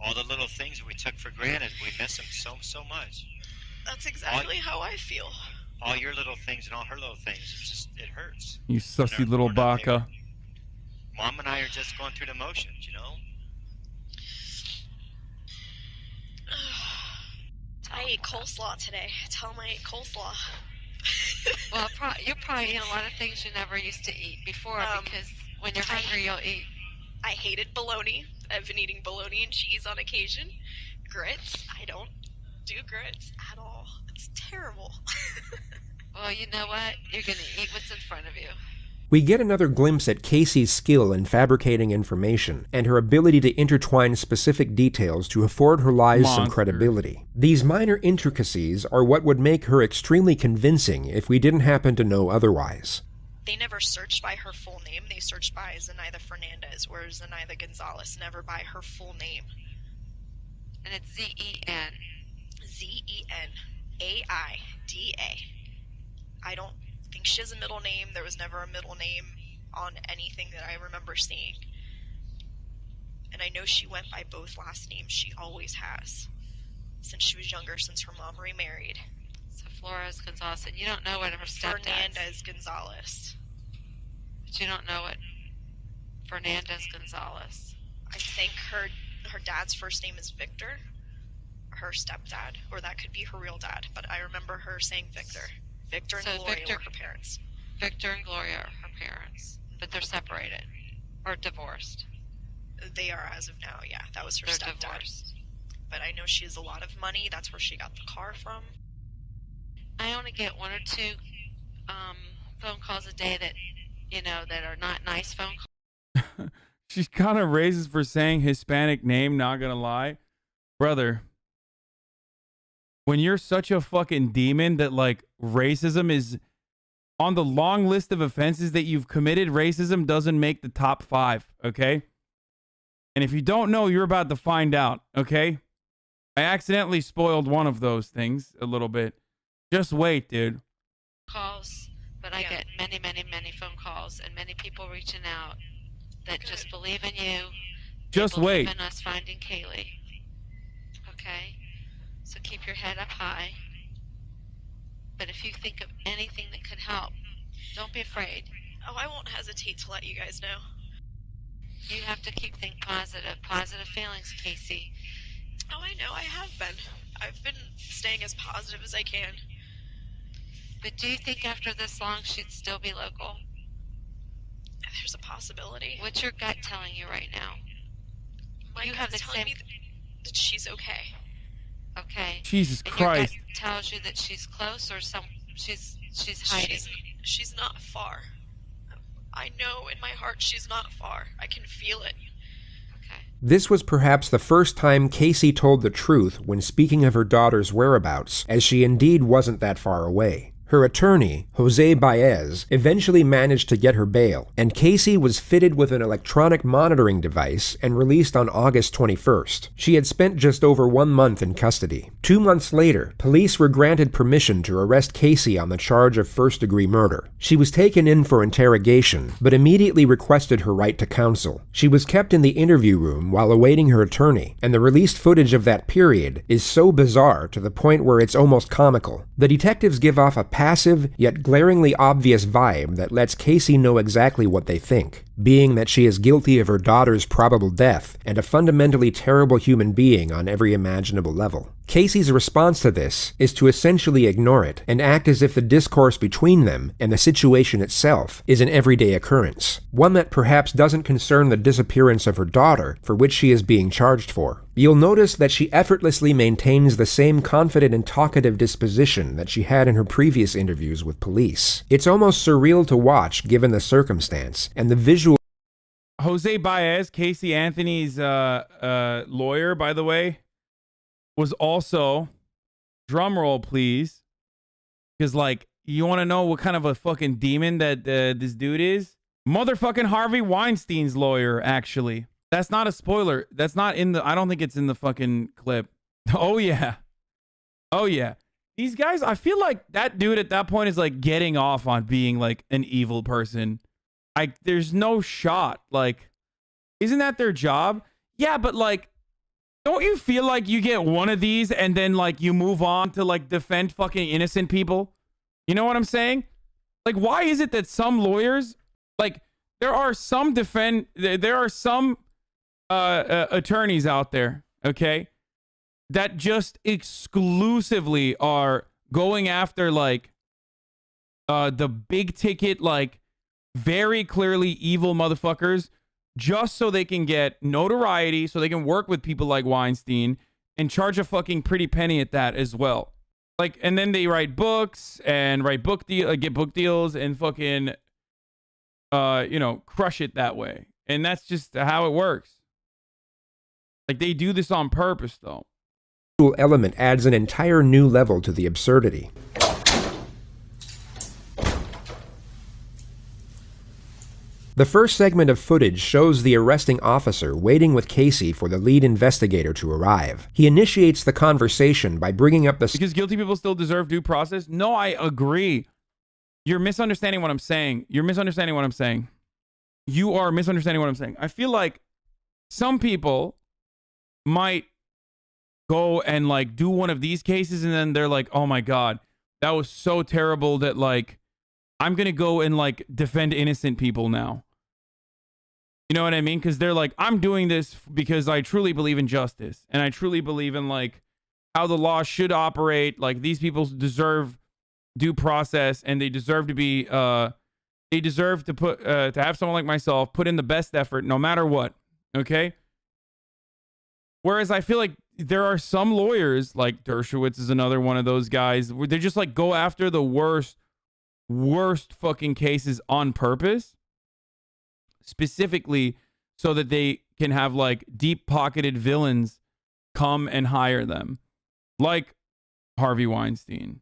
All the little things we took for granted, we miss them so much. That's exactly how I feel. All your little things and all her little things, it hurts. You sussy little baka. Mom and I are just going through the motions, you know? I ate coleslaw today. Tell them I ate coleslaw. Well, you're probably eating a lot of things you never used to eat before because when you're hungry, you'll eat. I hated bologna. I've been eating bologna and cheese on occasion. Grits. I don't do grits at all. It's terrible. Well, you know what? You're going to eat what's in front of you. We get another glimpse at Casey's skill in fabricating information and her ability to intertwine specific details to afford her lies some credibility. These minor intricacies are what would make her extremely convincing if we didn't happen to know otherwise. They never searched by her full name. They searched by Zenaida Fernandez or Zenaida Gonzalez, never by her full name. And it's Z-E-N. Z-E-N-A-I-D-A. I don't think she has a middle name. There was never a middle name on anything that I remember seeing. And I know she went by both last names. She always has. Since she was younger, since her mom remarried. So Flores Gonzalez, and you don't know what her stepdad's... Fernandez Gonzalez. But you don't know what Fernandez Gonzalez. I think her dad's first name is Victor. Her stepdad. Or that could be her real dad. But I remember her saying Victor. Victor and Gloria were her parents. Victor and Gloria are her parents. But they're separated. Or divorced. They are as of now, yeah. That was her stepdad. Divorced. But I know she has a lot of money. That's where she got the car from. I only get one or two phone calls a day that, you know, that are not nice phone calls. She kind of raises for saying Hispanic name, not gonna lie. Brother, when you're such a fucking demon that, like, racism is on the long list of offenses that you've committed, racism doesn't make the top 5, okay? And if you don't know, you're about to find out, okay? I accidentally spoiled one of those things a little bit. Just wait, dude. Calls, but I get many, many, many phone calls and many people reaching out that just believe in you. Just they believe wait. in us finding Kaylee. Okay? So keep your head up high. But if you think of anything that could help, don't be afraid. Oh, I won't hesitate to let you guys know. You have to keep thinking positive feelings, Casey. Oh, I know, I have been. I've been staying as positive as I can. But do you think after this long she'd still be local? There's a possibility. What's your gut telling you right now? My You have gut's the telling same- me that she's okay. Okay. Jesus and Christ. Your gut tells you that she's close or she's hiding. She's not far. I know in my heart she's not far. I can feel it. This was perhaps the first time Casey told the truth when speaking of her daughter's whereabouts, as she indeed wasn't that far away. Her attorney, Jose Baez, eventually managed to get her bail, and Casey was fitted with an electronic monitoring device and released on August 21st. She had spent just over 1 month in custody. 2 months later, police were granted permission to arrest Casey on the charge of first-degree murder. She was taken in for interrogation, but immediately requested her right to counsel. She was kept in the interview room while awaiting her attorney, and the released footage of that period is so bizarre to the point where it's almost comical. The detectives give off a passive, yet glaringly obvious vibe that lets Casey know exactly what they think, being that she is guilty of her daughter's probable death and a fundamentally terrible human being on every imaginable level. Casey's response to this is to essentially ignore it and act as if the discourse between them and the situation itself is an everyday occurrence, one that perhaps doesn't concern the disappearance of her daughter, for which she is being charged for. You'll notice that she effortlessly maintains the same confident and talkative disposition that she had in her previous interviews with police. It's almost surreal to watch given the circumstance, and the visual. Jose Baez, Casey Anthony's lawyer, by the way, was also, drum roll please, because like, you want to know what kind of a fucking demon that this dude is? Motherfucking Harvey Weinstein's lawyer, actually. That's not a spoiler. That's not in the, I don't think it's in the fucking clip. Oh yeah. Oh yeah. These guys, I feel like that dude at that point is like getting off on being like an evil person. There's no shot. Like, isn't that their job? Yeah, but like, don't you feel like you get one of these and then like you move on to like defend fucking innocent people? You know what I'm saying? Like, why is it that some lawyers, like, there are some attorneys out there, okay, that just exclusively are going after like the big ticket, like very clearly evil motherfuckers, just so they can get notoriety, so they can work with people like Weinstein and charge a fucking pretty penny at that as well. Like, and then they write books and get book deals and fucking crush it that way. And that's just how it works. Like, they do this on purpose, though. Element adds an entire new level to the absurdity. The first segment of footage shows the arresting officer waiting with Casey for the lead investigator to arrive. He initiates the conversation by bringing up the... Because guilty people still deserve due process? No, I agree. You're misunderstanding what I'm saying. You are misunderstanding what I'm saying. I feel like some people might go and like do one of these cases and then they're like, oh my God, that was so terrible that like, I'm going to go and like defend innocent people now. You know what I mean? Because they're like, I'm doing this because I truly believe in justice. And I truly believe in like how the law should operate. Like, these people deserve due process and they deserve to be, they deserve to put, to have someone like myself put in the best effort no matter what. Okay? Whereas I feel like there are some lawyers, like Dershowitz is another one of those guys, where they just like go after the worst fucking cases on purpose, specifically so that they can have like deep pocketed villains come and hire them, like Harvey Weinstein.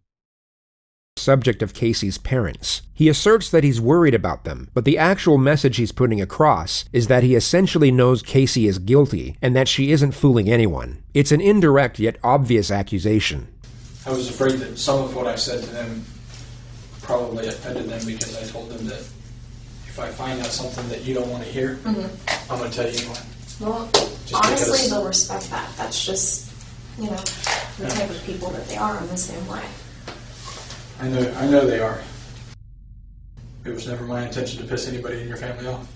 Subject of Casey's parents. He asserts that he's worried about them, but the actual message he's putting across is that he essentially knows Casey is guilty and that she isn't fooling anyone. It's an indirect yet obvious accusation. I was afraid that some of what I said to them probably offended them because I told them that if I find out something that you don't want to hear, I'm going to tell you anyway. Well, Just honestly, because- they'll respect that. That's just, you know, the type of people that they are. I'm the same way. I know they are. It was never my intention to piss anybody in your family off.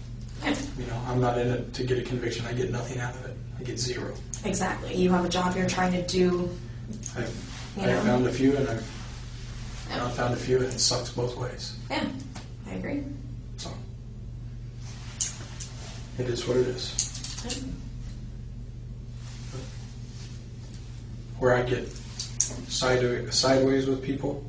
You know, I'm not in it to get a conviction. I get nothing out of it. I get zero. Exactly. You have a job you're trying to do. I've You know? found a few, and I've not found a few, and it sucks both ways. Yeah, I agree. So it is what it is. Where I get sideways with people.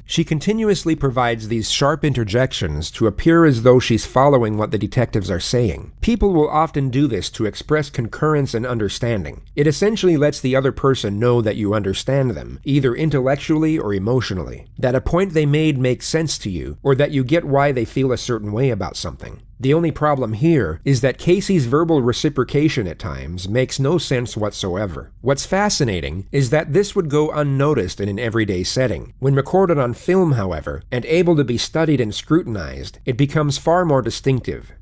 She continuously provides these sharp interjections to appear as though she's following what the detectives are saying. People will often do this to express concurrence and understanding. It essentially lets the other person know that you understand them, either intellectually or emotionally, that a point they made makes sense to you, or that you get why they feel a certain way about something. The only problem here is that Casey's verbal reciprocation at times makes no sense whatsoever. What's fascinating is that this would go unnoticed in an everyday setting. When recorded on film, however, and able to be studied and scrutinized, it becomes far more distinctive.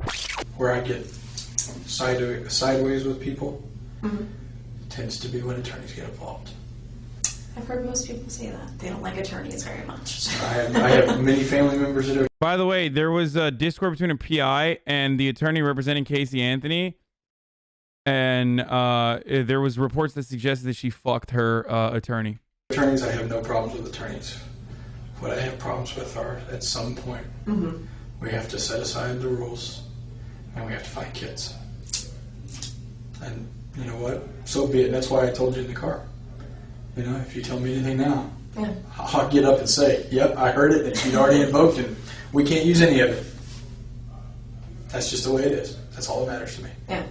Where I get sideways with people tends to be when attorneys get involved. I've heard most people say that. They don't like attorneys very much. I have many family members that are. By the way, there was a discord between a PI and the attorney representing Casey Anthony, and there was reports that suggested that she fucked her attorney. Attorneys, I have no problems with attorneys. What I have problems with are, at some point, we have to set aside the rules, and we have to find kids. And you know what? So be it. That's why I told you in the car. You know, if you tell me anything now, I'll get up and say, yep, I heard it, and she'd already invoked it. We can't use any of it. That's just the way it is. That's all that matters to me. Yeah.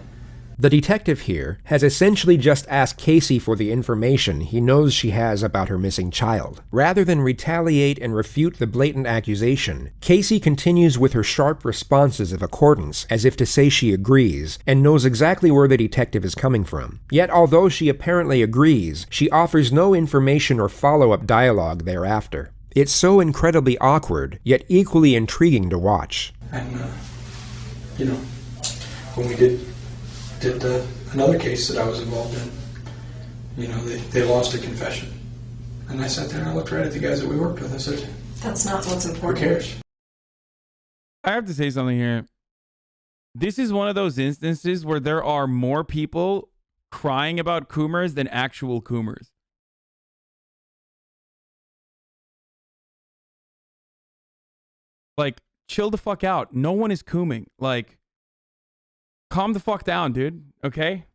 The detective here has essentially just asked Casey for the information he knows she has about her missing child. Rather than retaliate and refute the blatant accusation, Casey continues with her sharp responses of accordance, as if to say she agrees, and knows exactly where the detective is coming from. Yet although she apparently agrees, she offers no information or follow-up dialogue thereafter. It's so incredibly awkward, yet equally intriguing to watch. And, you know, when we did another case that I was involved in, you know, they lost a confession. And I sat there and I looked right at the guys that we worked with. I said, that's not what's who important. cares? I have to say something here. This is one of those instances where there are more people crying about Coomers than actual Coomers. Like, chill the fuck out. No one is cooming. Like, calm the fuck down, dude. Okay?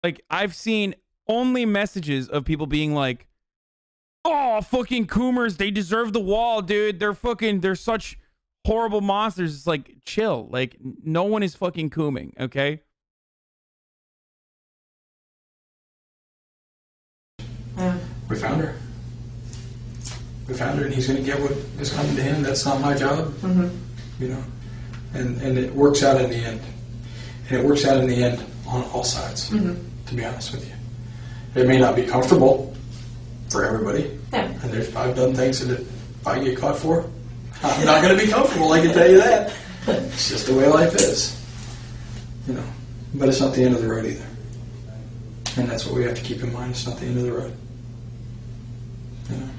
Like, I've seen only messages of people being like, oh, fucking Coomers, they deserve the wall, dude. They're such horrible monsters. It's like, chill. Like, no one is fucking cooming, okay? We found her. We found her, and he's going to get what is coming to him. That's not my job. You know? And it works out in the end. And it works out in the end on all sides, to be honest with you. It may not be comfortable for everybody. Yeah. And I've done things that if I get caught for, I'm not going to be comfortable, I can tell you that. It's just the way life is. You know, but it's not the end of the road either. And that's what we have to keep in mind. It's not the end of the road. You know?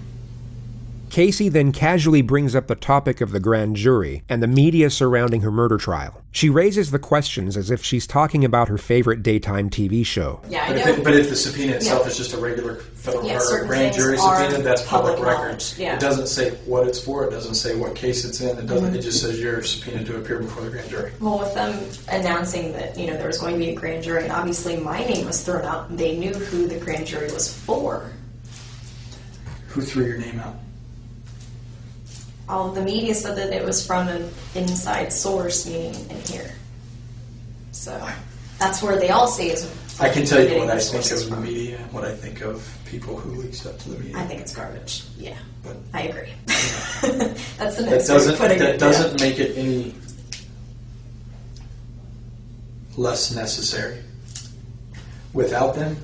Casey then casually brings up the topic of the grand jury and the media surrounding her murder trial. She raises the questions as if she's talking about her favorite daytime TV show. Yeah, I know. But if the subpoena itself is just a regular federal or grand jury subpoena, that's public record. Yeah. It doesn't say what it's for. It doesn't say what case it's in. It doesn't. It just says you're subpoenaed to appear before the grand jury. Well, with them announcing that, you know, there was going to be a grand jury, and obviously my name was thrown out, they knew who the grand jury was for. Who threw your name out? All of the media said that it was from an inside source, meaning in here. So that's where they all say is. I can tell you what I think of the media and what I think of people who leak stuff to the media. I think it's garbage. Yeah, but I agree. That's the next way of putting it. That doesn't make it any less necessary. Without them.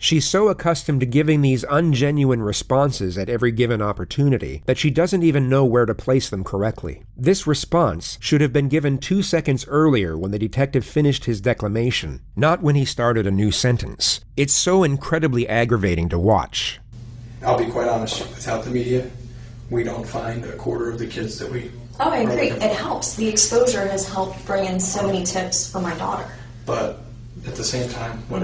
She's so accustomed to giving these ungenuine responses at every given opportunity that she doesn't even know where to place them correctly. This response should have been given 2 seconds earlier when the detective finished his declamation, not when he started a new sentence. It's so incredibly aggravating to watch. I'll be quite honest, without the media, we don't find a quarter of the kids that we... Oh, I agree. It helps. The exposure has helped bring in so many tips for my daughter. But at the same time, what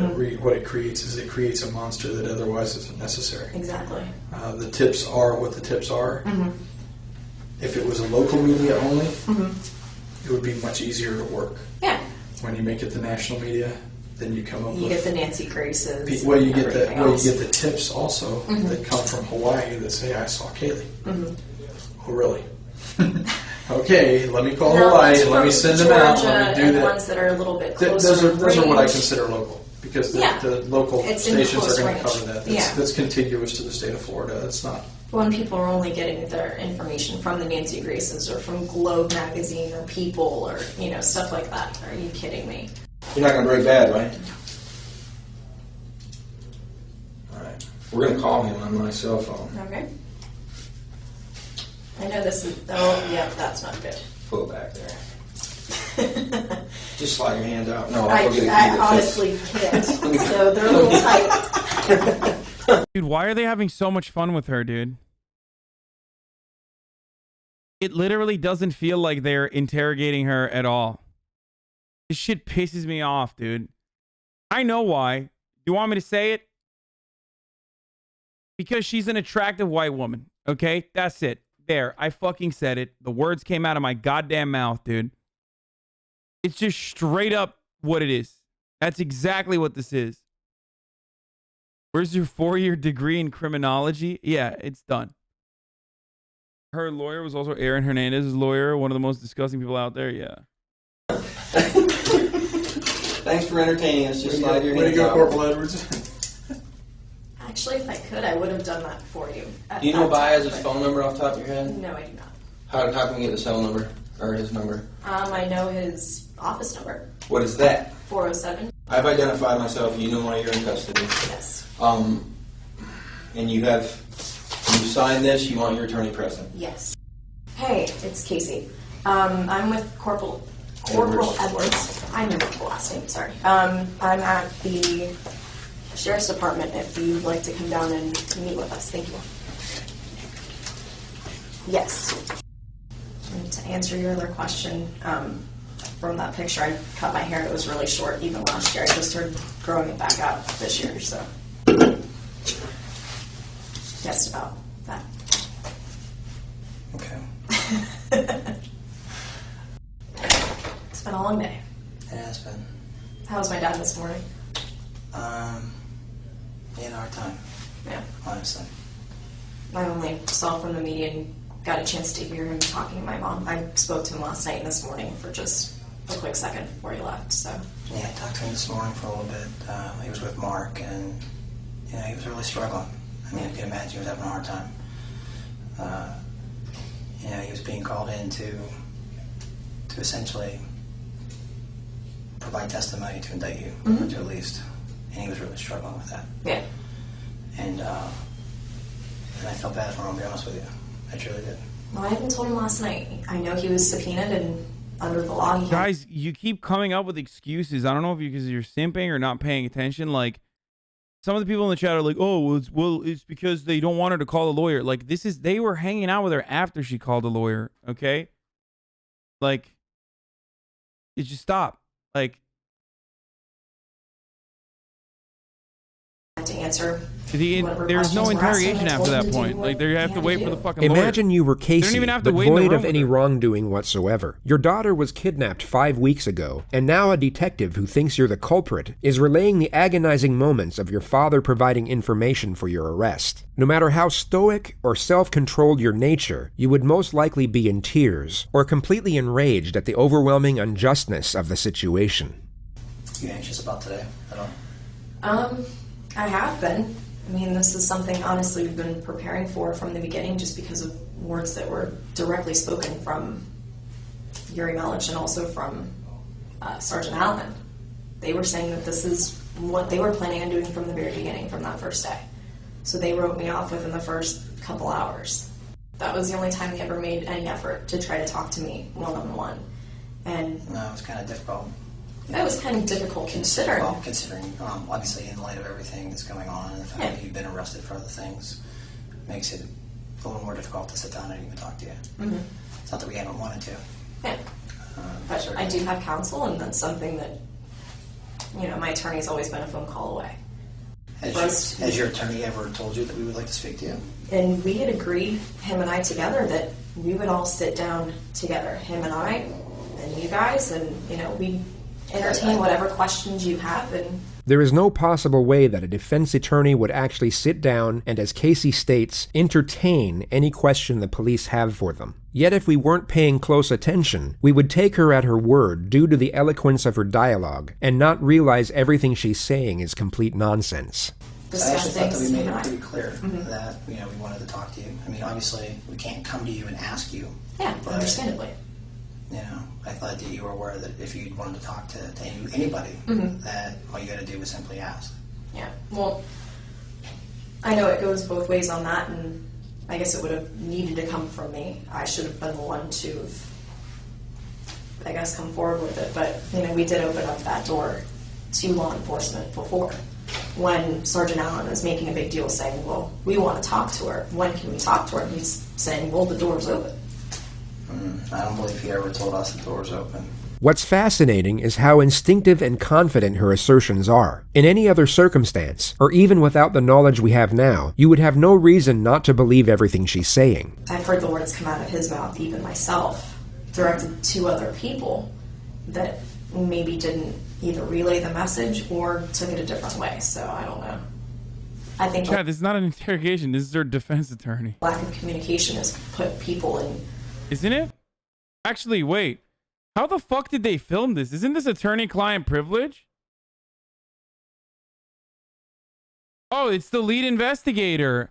it creates is it creates a monster that otherwise isn't necessary. Exactly. The tips are what the tips are. If it was a local media only, it would be much easier to work. Yeah. When you make it the national media, then you come up with... You get the Nancy Graces. Well, you get the tips also that come from Hawaii that say, I saw Kaylee. Oh, really? Okay, let me call Hawaii, let me send them out, let me do that. Ones that are a little bit closer those are what I consider local, because the local stations are going to cover that. That's contiguous to the state of Florida. It's not. When people are only getting their information from the Nancy Graces or from Globe magazine or People or stuff like that. Are you kidding me? You're not going to break bad, right? All right. We're going to call him on my cell phone. Okay. I know this is... Oh, yeah, that's not good. Pull it back there. Just slide your hands out. No, I honestly can't. So they're a little tight. Dude, why are they having so much fun with her, dude? It literally doesn't feel like they're interrogating her at all. This shit pisses me off, dude. I know why. You want me to say it? Because she's an attractive white woman. Okay? That's it. There. I fucking said it. The words came out of my goddamn mouth, dude. It's just straight up what it is. That's exactly what this is. Where's your 4-year degree in criminology? Yeah, it's done. Her lawyer was also Aaron Hernandez's lawyer, one of the most disgusting people out there. Yeah. Thanks for entertaining us. Just slide your hands out. Way to go, Corporal Edwards. Actually, if I could, I would have done that for you. Do you know Baez's phone number off the top of your head? No, I do not. How can we get the cell number or his number? I know his office number. What is that? 407. I've identified myself. You know why you're in custody. Yes. And you signed this. You want your attorney present. Yes. Hey, it's Casey. I'm with Corporal Edwards. I know the last name. Sorry. I'm at the Sheriff's Department. If you'd like to come down and meet with us, thank you. Yes. And to answer your other question, from that picture, I cut my hair. It was really short even last year. I just started growing it back out this year, so just about that. Okay. It's been a long day. It has been. How was my dad this morning? He had a hard time. Yeah. Honestly. I only saw from the media and got a chance to hear him talking to my mom. I spoke to him last night and this morning for just a quick second before he left, so. Yeah, I talked to him this morning for a little bit. He was with Mark, and he was really struggling. I mean, I can imagine he was having a hard time. He was being called in to essentially provide testimony to indict you, to at least, and he was really struggling with that. Yeah. And I felt bad for him, I'll be honest with you. I truly did. Well, I even told him last night. I know he was subpoenaed and under the law. Guys, you keep coming up with excuses. I don't know if because you're simping or not paying attention. Like, some of the people in the chat are like, "Oh, it's because they don't want her to call a lawyer." Like, they were hanging out with her after she called a lawyer. Okay, like, you just stop. Like, to answer. There's no interrogation after that point. Like, they have to wait for the fucking lawyer. Imagine you were Casey, They don't even have to but wait in the void room of with any her. wrongdoing whatsoever. Your daughter was kidnapped 5 weeks ago, and now a detective who thinks you're the culprit is relaying the agonizing moments of your father providing information for your arrest. No matter how stoic or self-controlled your nature, you would most likely be in tears or completely enraged at the overwhelming unjustness of the situation. You anxious about today at all? I have been. I mean, this is something, honestly, we've been preparing for from the beginning just because of words that were directly spoken from Yuri Melich and also from Sergeant Allen. They were saying that this is what they were planning on doing from the very beginning, from that first day. So they wrote me off within the first couple hours. That was the only time they ever made any effort to try to talk to me one-on-one. And no, it was kind of difficult. That was kind of difficult considering. Well, considering, obviously, in light of everything that's going on and the fact that you've been arrested for other things, makes it a little more difficult to sit down and even talk to you. Mm-hmm. It's not that we haven't wanted to. Yeah. But I do have counsel, and that's something that, my attorney's always been a phone call away. Has your attorney ever told you that we would like to speak to you? And we had agreed, him and I together, that we would all sit down together, him and I, and you guys, and, we entertain whatever questions you have. And there is no possible way that a defense attorney would actually sit down and, as Casey states, entertain any question the police have for them. Yet if we weren't paying close attention, we would take her at her word due to the eloquence of her dialogue and not realize everything she's saying is complete nonsense. I actually thought that we made it pretty clear that, we wanted to talk to you. I mean, obviously, we can't come to you and ask you. Yeah, but, understandably. I thought that you were aware that if you wanted to talk to anybody, that all you got to do was simply ask. Yeah, well, I know it goes both ways on that, and I guess it would have needed to come from me. I should have been the one to, I guess, come forward with it. But, we did open up that door to law enforcement before, when Sergeant Allen was making a big deal saying, well, we want to talk to her. When can we talk to her? And he's saying, well, the door's open. I don't believe he ever told us the door's open. What's fascinating is how instinctive and confident her assertions are. In any other circumstance, or even without the knowledge we have now, you would have no reason not to believe everything she's saying. I've heard the words come out of his mouth, even myself, directed to other people that maybe didn't either relay the message or took it a different way, so I don't know. I think Chad, this is not an interrogation, this is their defense attorney. Lack of communication has put people in... Isn't it? Actually, wait. How the fuck did they film this? Isn't this attorney-client privilege? Oh, it's the lead investigator.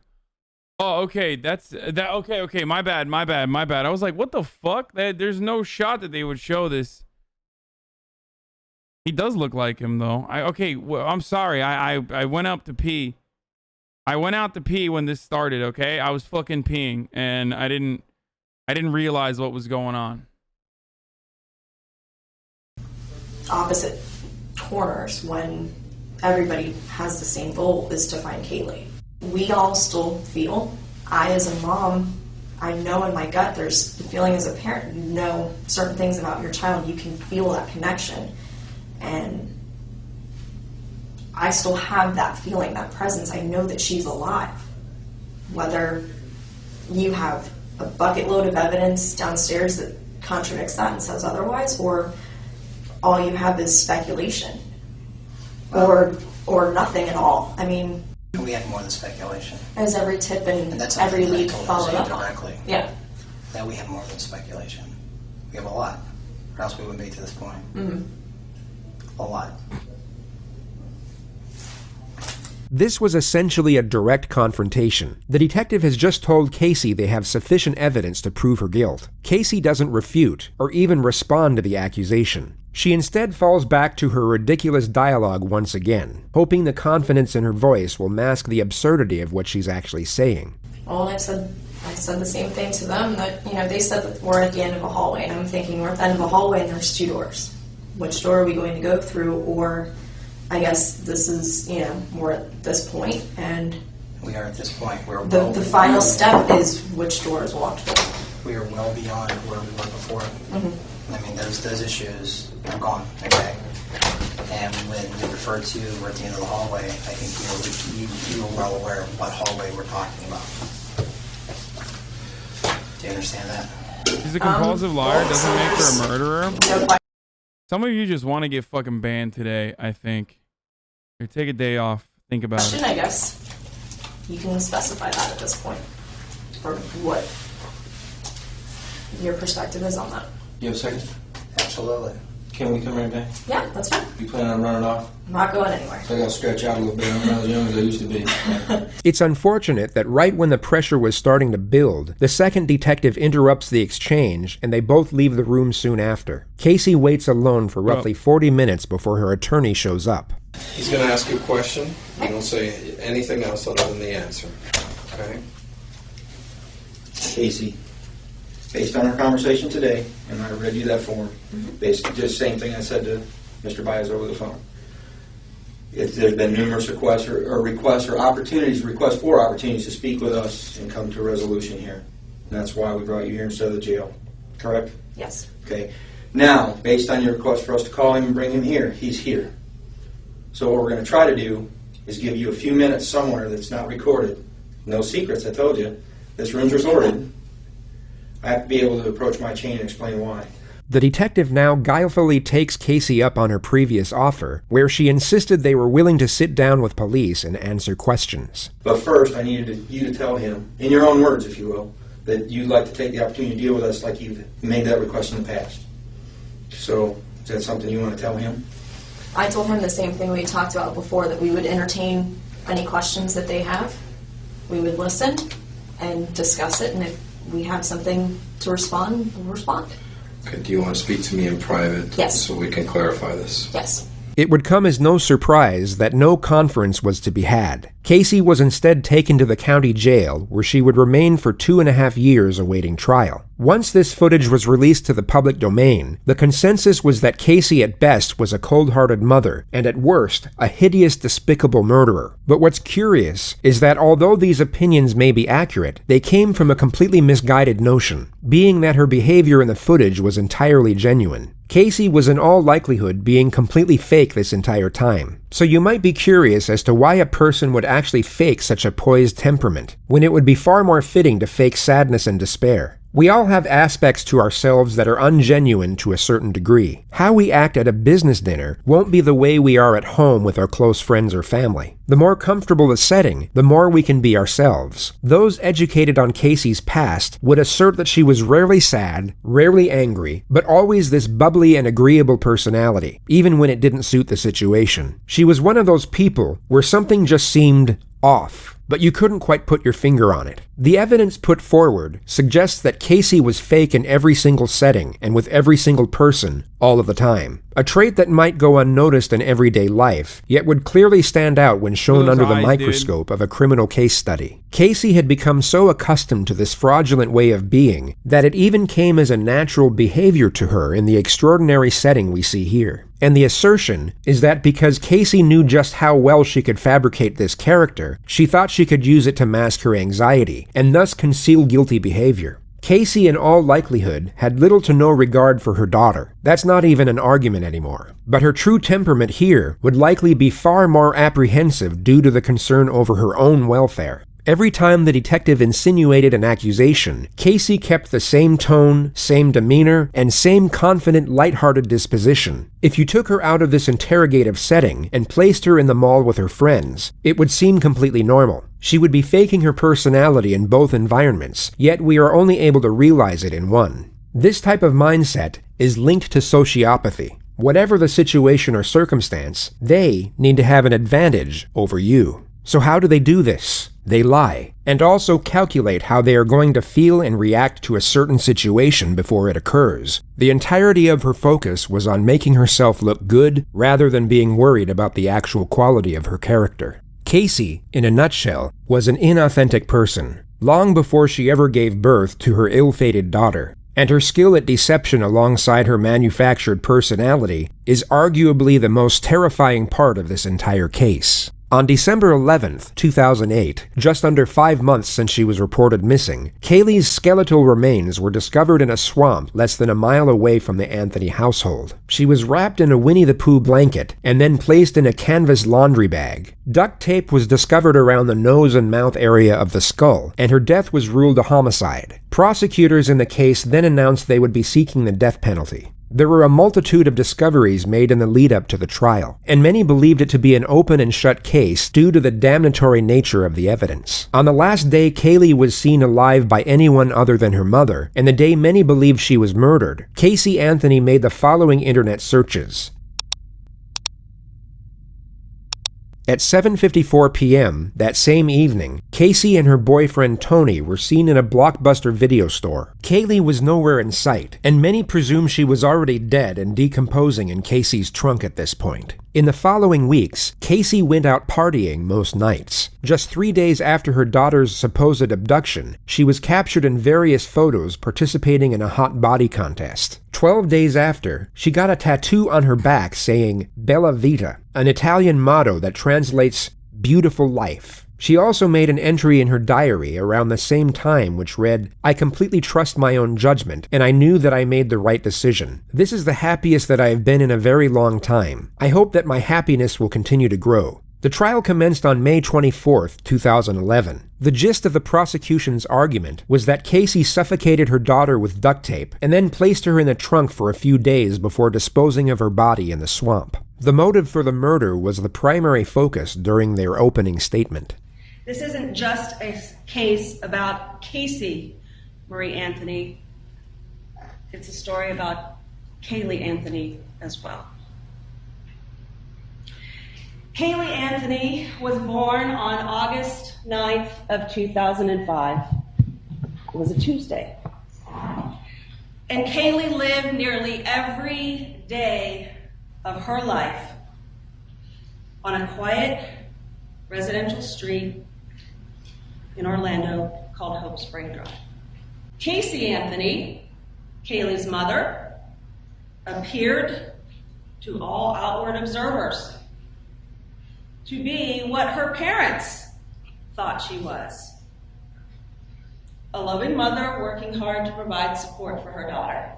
Oh, okay. Okay. My bad. I was like, what the fuck? There's no shot that they would show this. He does look like him, though. I'm sorry. I went up to pee. I went out to pee when this started, okay? I was fucking peeing, and I didn't realize what was going on. Opposite corners when everybody has the same goal, is to find Kaylee. We all still feel, I as a mom, I know in my gut, there's the feeling as a parent, you know certain things about your child, you can feel that connection. And I still have that feeling, that presence. I know that she's alive. Whether you have a bucket load of evidence downstairs that contradicts that and says otherwise, or all you have is speculation, or nothing at all. I mean, we have more than speculation. As every tip and every lead followed up directly. on. Yeah. That we have more than speculation. We have a lot, or else we wouldn't be to this point. Mm-hmm. A lot. This was essentially a direct confrontation. The detective has just told Casey they have sufficient evidence to prove her guilt. Casey doesn't refute or even respond to the accusation. She instead falls back to her ridiculous dialogue once again, hoping the confidence in her voice will mask the absurdity of what she's actually saying. Well, I said the same thing to them, that, they said that we're at the end of a hallway, and I'm thinking we're at the end of a hallway and there's two doors. Which door are we going to go through? Or I guess this is, we're at this point, and we are at this point. The final step is which door is walked through. We are well beyond where we were before. Mm-hmm. I mean, those issues are gone, okay? And when you refer to we're at the end of the hallway, I think you are well aware of what hallway we're talking about. Do you understand that? She's a compulsive liar, doesn't make her a murderer. Some of you just want to get fucking banned today, I think. Here, take a day off. Think about it. I guess you can specify that at this point, for what your perspective is on that. You have a second? Absolutely. Can we come right back? Yeah, that's fine. You plan on running off? I'm not going anywhere. So I gotta stretch out a little bit. I'm not as young as I used to be. It's unfortunate that right when the pressure was starting to build, the second detective interrupts the exchange and they both leave the room soon after. Casey waits alone for roughly 40 minutes before her attorney shows up. He's going to ask you a question. You don't say anything else other than the answer. Okay? Casey, based on our conversation today, and I read you that form, basically just the same thing I said to Mr. Baez over the phone. If there's been numerous requests for opportunities to speak with us and come to a resolution here. And that's why we brought you here instead of the jail. Correct? Yes. Okay. Now, based on your request for us to call him and bring him here, he's here. So what we're going to try to do is give you a few minutes somewhere that's not recorded. No secrets, I told you. This room's recorded. I have to be able to approach my chain and explain why. The detective now guilefully takes Casey up on her previous offer, where she insisted they were willing to sit down with police and answer questions. But first, I needed you to tell him, in your own words, if you will, that you'd like to take the opportunity to deal with us like you've made that request in the past. So, is that something you want to tell him? I told him the same thing we talked about before, that we would entertain any questions that they have. We would listen and discuss it, and if we have something to respond, we'll respond. Okay, do you want to speak to me in private? Yes. So we can clarify this? Yes. It would come as no surprise that no conference was to be had. Casey was instead taken to the county jail, where she would remain for 2.5 years awaiting trial. Once this footage was released to the public domain, the consensus was that Casey at best was a cold-hearted mother, and at worst, a hideous, despicable murderer. But what's curious is that although these opinions may be accurate, they came from a completely misguided notion, being that her behavior in the footage was entirely genuine. Casey was in all likelihood being completely fake this entire time. So you might be curious as to why a person would actually fake such a poised temperament, when it would be far more fitting to fake sadness and despair. We all have aspects to ourselves that are ungenuine to a certain degree. How we act at a business dinner won't be the way we are at home with our close friends or family. The more comfortable the setting, the more we can be ourselves. Those educated on Casey's past would assert that she was rarely sad, rarely angry, but always this bubbly and agreeable personality, even when it didn't suit the situation. She was one of those people where something just seemed off, but you couldn't quite put your finger on it. The evidence put forward suggests that Casey was fake in every single setting and with every single person all of the time. A trait that might go unnoticed in everyday life, yet would clearly stand out when shown under the microscope of a criminal case study. Casey had become so accustomed to this fraudulent way of being that it even came as a natural behavior to her in the extraordinary setting we see here. And the assertion is that because Casey knew just how well she could fabricate this character, she thought she could use it to mask her anxiety, and thus conceal guilty behavior. Casey, in all likelihood, had little to no regard for her daughter. That's not even an argument anymore. But her true temperament here would likely be far more apprehensive due to the concern over her own welfare. Every time the detective insinuated an accusation, Casey kept the same tone, same demeanor, and same confident, lighthearted disposition. If you took her out of this interrogative setting and placed her in the mall with her friends, it would seem completely normal. She would be faking her personality in both environments, yet we are only able to realize it in one. This type of mindset is linked to sociopathy. Whatever the situation or circumstance, they need to have an advantage over you. So how do they do this? They lie, and also calculate how they are going to feel and react to a certain situation before it occurs. The entirety of her focus was on making herself look good rather than being worried about the actual quality of her character. Casey, in a nutshell, was an inauthentic person, long before she ever gave birth to her ill-fated daughter. And her skill at deception alongside her manufactured personality is arguably the most terrifying part of this entire case. On December 11th, 2008, just under 5 months since she was reported missing, Kaylee's skeletal remains were discovered in a swamp less than a mile away from the Anthony household. She was wrapped in a Winnie the Pooh blanket and then placed in a canvas laundry bag. Duct tape was discovered around the nose and mouth area of the skull, and her death was ruled a homicide. Prosecutors in the case then announced they would be seeking the death penalty. There were a multitude of discoveries made in the lead-up to the trial, and many believed it to be an open and shut case due to the damnatory nature of the evidence. On the last day Kaylee was seen alive by anyone other than her mother, and the day many believed she was murdered, Casey Anthony made the following internet searches. At 7:54 p.m. that same evening, Casey and her boyfriend Tony were seen in a Blockbuster video store. Kaylee was nowhere in sight, and many presume she was already dead and decomposing in Casey's trunk at this point. In the following weeks, Casey went out partying most nights. Just 3 days after her daughter's supposed abduction, she was captured in various photos participating in a hot body contest. 12 days after, she got a tattoo on her back saying Bella Vita, an Italian motto that translates beautiful life. She also made an entry in her diary around the same time which read, "I completely trust my own judgment, and I knew that I made the right decision. This is the happiest that I have been in a very long time. I hope that my happiness will continue to grow." The trial commenced on May 24, 2011. The gist of the prosecution's argument was that Casey suffocated her daughter with duct tape and then placed her in the trunk for a few days before disposing of her body in the swamp. The motive for the murder was the primary focus during their opening statement. This isn't just a case about Casey Marie Anthony. It's a story about Kaylee Anthony as well. Kaylee Anthony was born on August 9th of 2005. It was a Tuesday. And Kaylee lived nearly every day of her life on a quiet residential street in Orlando called Hope Spring Drive. Casey Anthony, Kaylee's mother, appeared to all outward observers to be what her parents thought she was. A loving mother working hard to provide support for her daughter.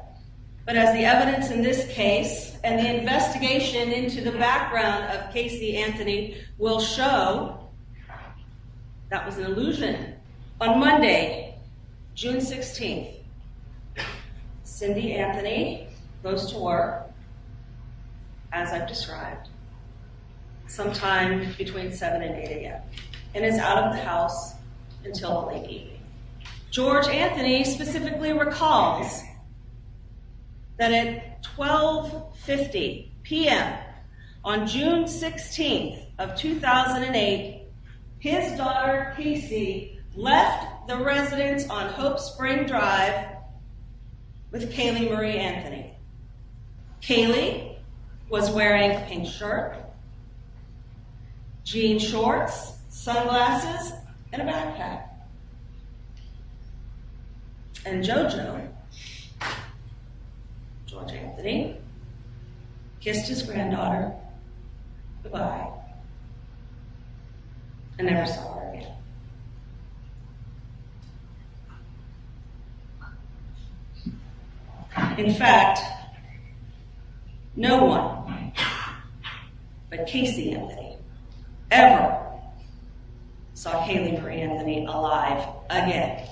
But as the evidence in this case and the investigation into the background of Casey Anthony will show, that was an illusion. On Monday, June 16th, Cindy Anthony goes to work, as I've described, sometime between 7 and 8 a.m., and is out of the house until the late evening. George Anthony specifically recalls that at 12:50 p.m. on June 16th of 2008, his daughter Casey left the residence on Hope Spring Drive with Kaylee Marie Anthony. Kaylee was wearing a pink shirt, jean shorts, sunglasses, and a backpack. And Jojo, George Anthony, kissed his granddaughter goodbye and never saw her again. In fact, no one but Casey Anthony ever saw Kaylee Marie Anthony alive again.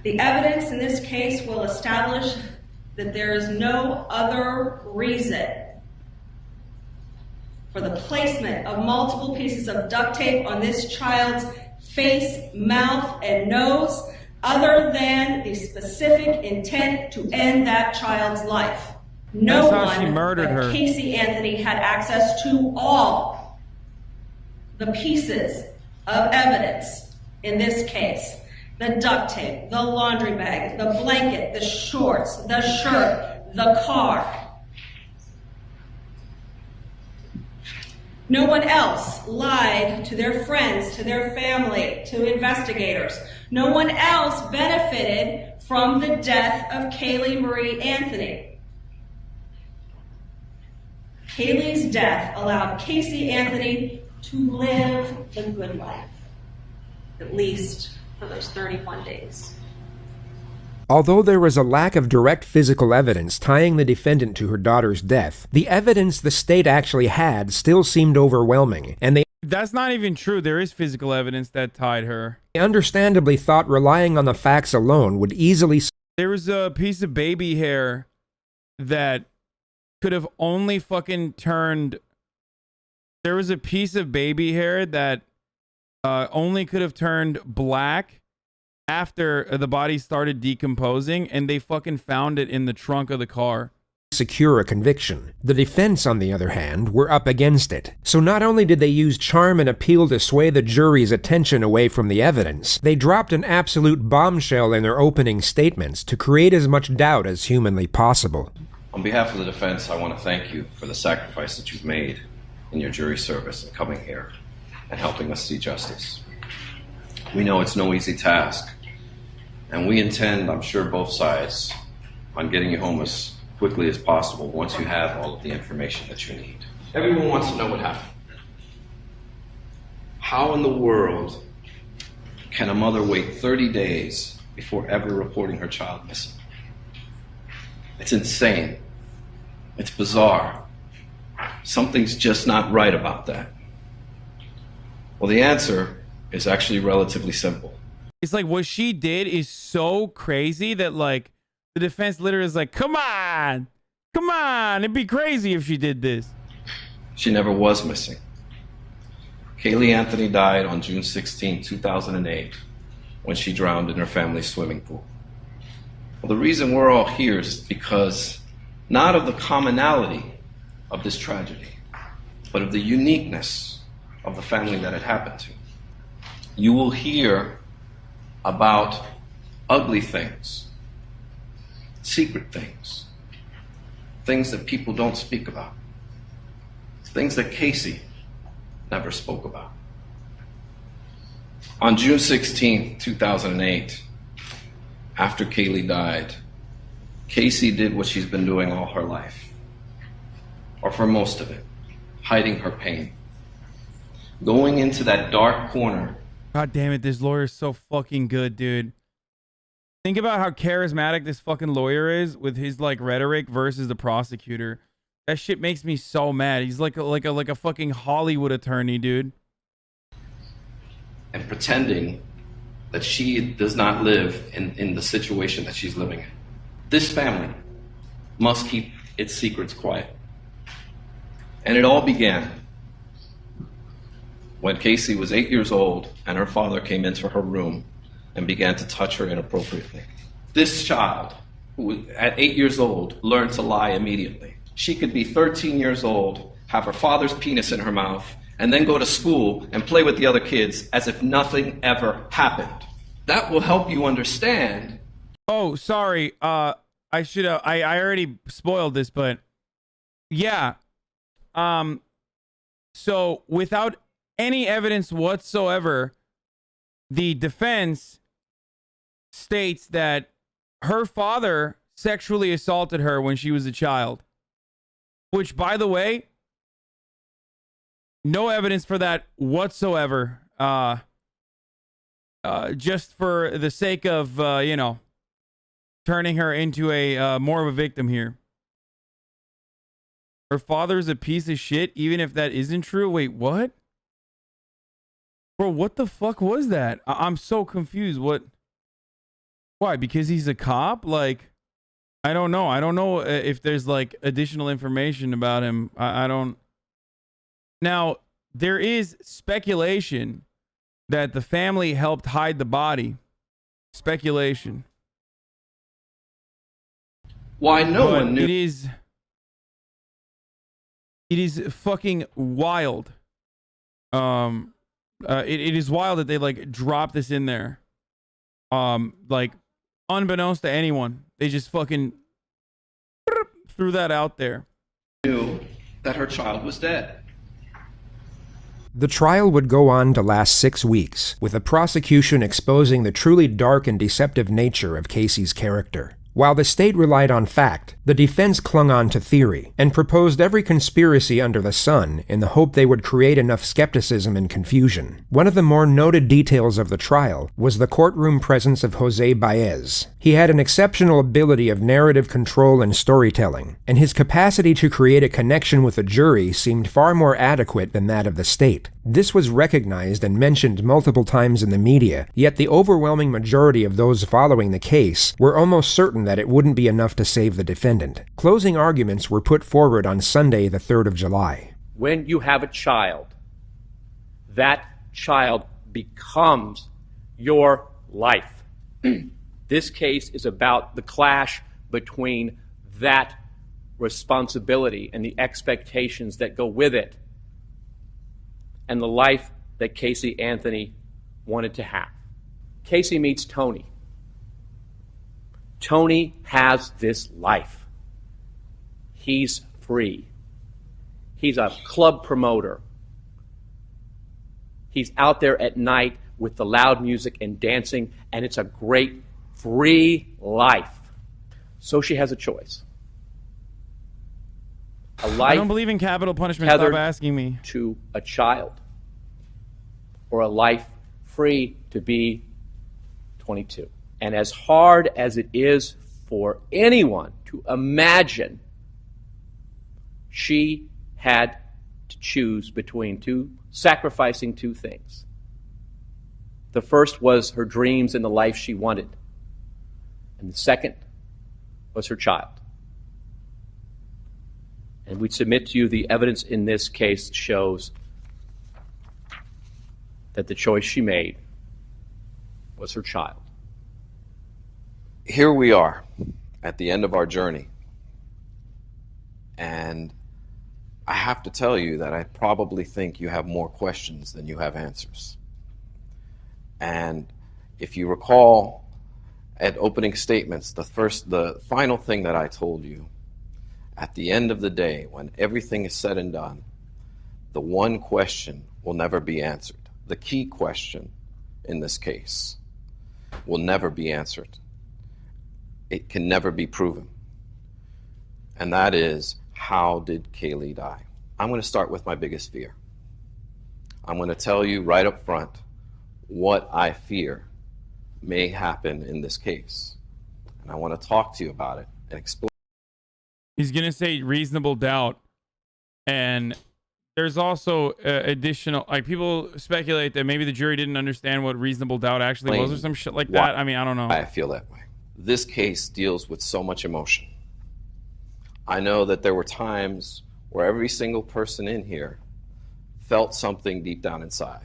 The evidence in this case will establish that there is no other reason for the placement of multiple pieces of duct tape on this child's face, mouth, and nose other than the specific intent to end that child's life. No one but Casey Anthony had access to all the pieces of evidence in this case. The duct tape, the laundry bag, the blanket, the shorts, the shirt, the car. No one else lied to their friends, to their family, to investigators. No one else benefited from the death of Kaylee Marie Anthony. Kaylee's death allowed Casey Anthony to live the good life, at least for those 31 days. Although there was a lack of direct physical evidence tying the defendant to her daughter's death, the evidence the state actually had still seemed overwhelming, and they That's not even true. There is physical evidence that tied her. understandably thought relying on the facts alone would easily... There was a piece of baby hair that could have only fucking turned... There was a piece of baby hair that only could have turned black after the body started decomposing, and they fucking found it in the trunk of the car. secure a conviction. The defense, on the other hand, were up against it. So not only did they use charm and appeal to sway the jury's attention away from the evidence, they dropped an absolute bombshell in their opening statements to create as much doubt as humanly possible. On behalf of the defense, I want to thank you for the sacrifice that you've made in your jury service and coming here and helping us see justice. We know it's no easy task, and we intend, I'm sure both sides, on getting you home as quickly as possible once you have all of the information that you need. Everyone wants to know what happened. How in the world can a mother wait 30 days before ever reporting her child missing? It's insane. It's bizarre. Something's just not right about that. Well, the answer is actually relatively simple. It's like what she did is so crazy that like the defense literally is like, come on, it'd be crazy if she did this. She never was missing. Kaylee Anthony died on June 16, 2008, when she drowned in her family's swimming pool. Well, the reason we're all here is because not of the commonality of this tragedy, but of the uniqueness of the family that it happened to. You will hear about ugly things, secret things, things that people don't speak about, things that Casey never spoke about. On June 16, 2008, after Kaylee died, Casey did what she's been doing all her life, or for most of it, hiding her pain. Going into that dark corner. God damn it, this lawyer is so fucking good, dude. Think about how charismatic this fucking lawyer is with his like rhetoric versus the prosecutor. That shit makes me so mad. He's like a fucking Hollywood attorney, dude. And pretending that she does not live in the situation that she's living in. This family must keep its secrets quiet. And it all began when Casey was 8 years old and her father came into her room and began to touch her inappropriately. This child, who at 8 years old, learned to lie immediately. She could be 13 years old, have her father's penis in her mouth, and then go to school and play with the other kids as if nothing ever happened. That will help you understand. Oh, sorry. I already spoiled this, but yeah. So without any evidence whatsoever, the defense states that her father sexually assaulted her when she was a child. Which, by the way, no evidence for that whatsoever. Just for the sake of, turning her into a more of a victim here. Her father's a piece of shit, even if that isn't true. Wait, what? Bro, what the fuck was that? I'm so confused. What? Why? Because he's a cop? Like, I don't know. I don't know if there's like additional information about him. I don't. Now, there is speculation that the family helped hide the body. Speculation. Why no one knew? It is fucking wild. It is wild that they like dropped this in there. Like unbeknownst to anyone, they just fucking threw that out there. Knew that her child was dead. The trial would go on to last 6 weeks, with the prosecution exposing the truly dark and deceptive nature of Casey's character. While the state relied on fact, the defense clung on to theory, and proposed every conspiracy under the sun in the hope they would create enough skepticism and confusion. One of the more noted details of the trial was the courtroom presence of Jose Baez. He had an exceptional ability of narrative control and storytelling, and his capacity to create a connection with the jury seemed far more adequate than that of the state. This was recognized and mentioned multiple times in the media, yet the overwhelming majority of those following the case were almost certain that it wouldn't be enough to save the defendant. Closing arguments were put forward on Sunday, the 3rd of July. When you have a child, that child becomes your life. This case is about the clash between that responsibility and the expectations that go with it, and the life that Casey Anthony wanted to have. Casey meets Tony. Tony has this life. He's free. He's a club promoter. He's out there at night with the loud music and dancing, and it's a great, free life. So she has a choice. A life I don't believe in capital punishment. Stop asking me. To a child, or a life free to be 22. And as hard as it is for anyone to imagine, she had to choose between sacrificing two things. The first was her dreams and the life she wanted. And the second was her child. And we submit to you the evidence in this case shows that the choice she made was her child. Here we are at the end of our journey. And I have to tell you that I probably think you have more questions than you have answers. And if you recall at opening statements, the final thing that I told you, at the end of the day, when everything is said and done, the one question will never be answered. The key question in this case will never be answered. It can never be proven. And that is, how did Kaylee die? I'm going to start with my biggest fear. I'm going to tell you right up front what I fear may happen in this case. And I want to talk to you about it and explain. He's going to say reasonable doubt. And there's also additional, like, people speculate that maybe the jury didn't understand what reasonable doubt actually was or some shit like that. I mean, I don't know. I feel that way. This case deals with so much emotion. I know that there were times where every single person in here felt something deep down inside.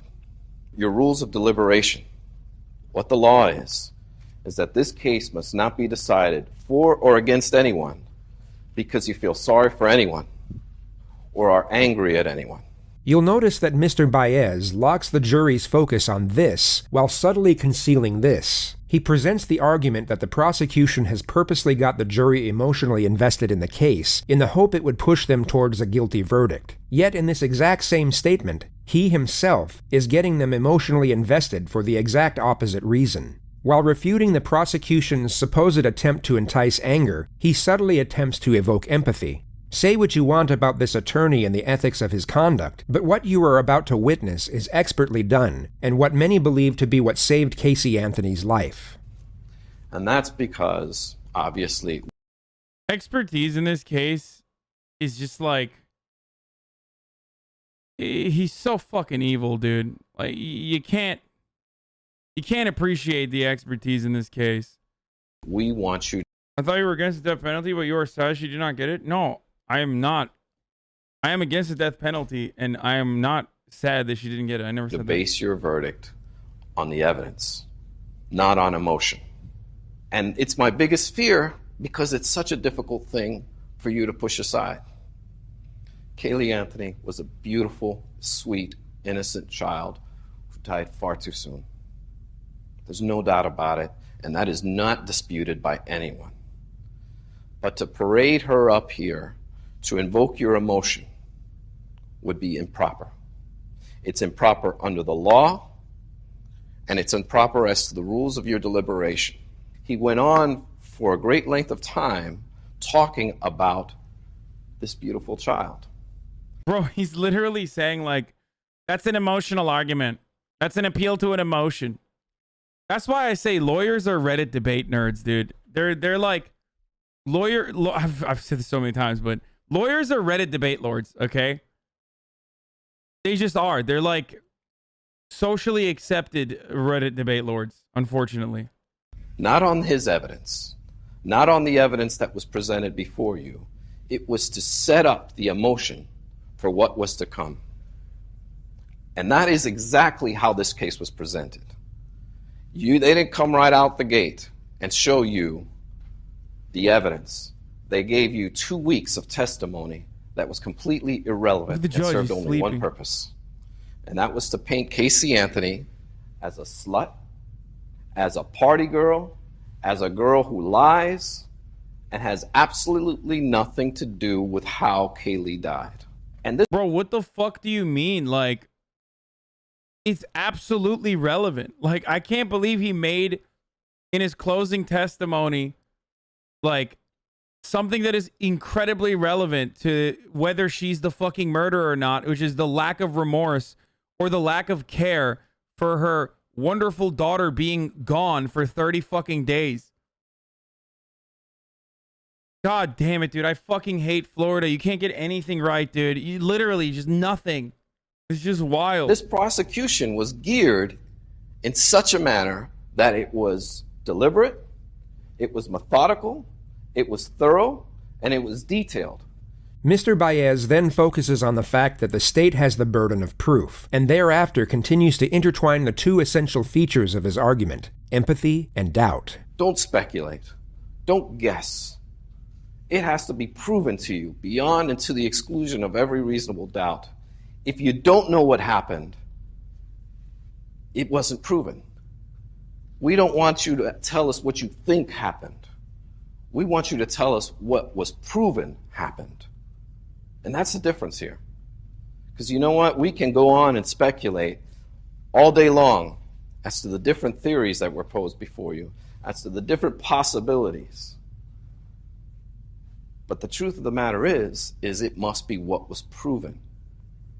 Your rules of deliberation, what the law is that this case must not be decided for or against anyone because you feel sorry for anyone or are angry at anyone. You'll notice that Mr. Baez locks the jury's focus on this while subtly concealing this. He presents the argument that the prosecution has purposely got the jury emotionally invested in the case in the hope it would push them towards a guilty verdict. Yet in this exact same statement, he himself is getting them emotionally invested for the exact opposite reason. While refuting the prosecution's supposed attempt to entice anger, he subtly attempts to evoke empathy. Say what you want about this attorney and the ethics of his conduct, but what you are about to witness is expertly done, and what many believe to be what saved Casey Anthony's life. And that's because, obviously, expertise in this case is just like, he's so fucking evil, dude. Like, you can't appreciate the expertise in this case. We want you. I thought you were against the death penalty, but you are sad she did not get it. No, I am not. I am against the death penalty, and I am not sad that she didn't get it. I never said that. To base your verdict on the evidence, not on emotion. And it's my biggest fear because it's such a difficult thing for you to push aside. Kaylee Anthony was a beautiful, sweet, innocent child who died far too soon. There's no doubt about it, and that is not disputed by anyone. But to parade her up here, to invoke your emotion, would be improper. It's improper under the law, and it's improper as to the rules of your deliberation. He went on for a great length of time talking about this beautiful child. Bro, he's literally saying, like, that's an emotional argument. That's an appeal to an emotion. That's why I say lawyers are Reddit debate nerds, dude. They're like, I've said this so many times, but lawyers are Reddit debate lords, okay? They just are. They're like socially accepted Reddit debate lords, unfortunately. Not on his evidence, not on the evidence that was presented before you. It was to set up the emotion for what was to come. And that is exactly how this case was presented. They didn't come right out the gate and show you the evidence They gave you 2 weeks of testimony that was completely irrelevant and served only one purpose. And that was to paint Casey Anthony as a slut, as a party girl, as a girl who lies, and has absolutely nothing to do with how Kaylee died. And this— Bro, what the fuck do you mean? Like, it's absolutely relevant. Like, I can't believe he made in his closing testimony, like, something that is incredibly relevant to whether she's the fucking murderer or not, which is the lack of remorse or the lack of care for her wonderful daughter being gone for 30 fucking days. God damn it, dude. I fucking hate Florida. You can't get anything right, dude. You literally just nothing. It's just wild. This prosecution was geared in such a manner that it was deliberate, it was methodical, it was thorough, and it was detailed. Mr. Baez then focuses on the fact that the state has the burden of proof, and thereafter continues to intertwine the two essential features of his argument, empathy and doubt. Don't speculate. Don't guess. It has to be proven to you beyond and to the exclusion of every reasonable doubt. If you don't know what happened, it wasn't proven. We don't want you to tell us what you think happened. We want you to tell us what was proven happened. And that's the difference here. Because you know what? We can go on and speculate all day long as to the different theories that were posed before you, as to the different possibilities. But the truth of the matter is it must be what was proven.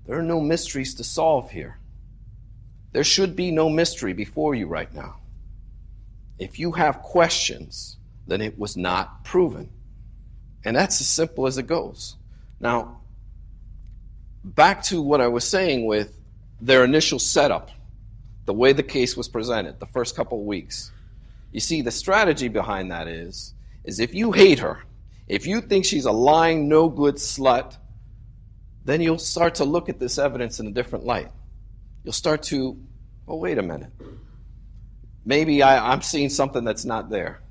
There are no mysteries to solve here. There should be no mystery before you right now. If you have questions, then it was not proven. And that's as simple as it goes. Now, back to what I was saying with their initial setup, the way the case was presented, the first couple of weeks. You see, the strategy behind that is if you hate her, if you think she's a lying, no-good slut, then you'll start to look at this evidence in a different light. You'll start to, oh, wait a minute. Maybe I'm seeing something that's not there.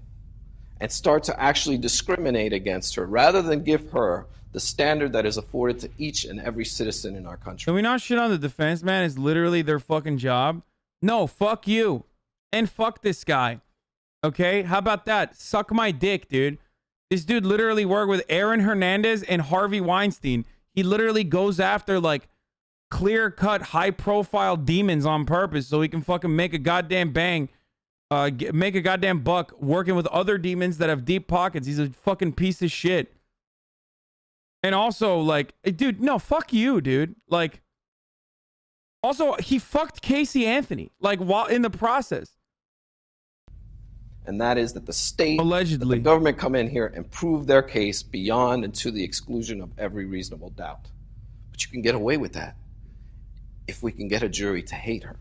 And start to actually discriminate against her rather than give her the standard that is afforded to each and every citizen in our country. Can we not shit on the defense, man? It's literally their fucking job. No, fuck you. And fuck this guy. Okay? How about that? Suck my dick, dude. This dude literally worked with Aaron Hernandez and Harvey Weinstein. He literally goes after, like, clear-cut, high-profile demons on purpose so he can fucking make a goddamn bang. Make a goddamn buck working with other demons that have deep pockets. He's a fucking piece of shit. And also, like, dude, no, fuck you, dude. Like, also, he fucked Casey Anthony, like, while in the process. And that is that the state, allegedly, the government come in here and prove their case beyond and to the exclusion of every reasonable doubt. But you can get away with that if we can get a jury to hate her.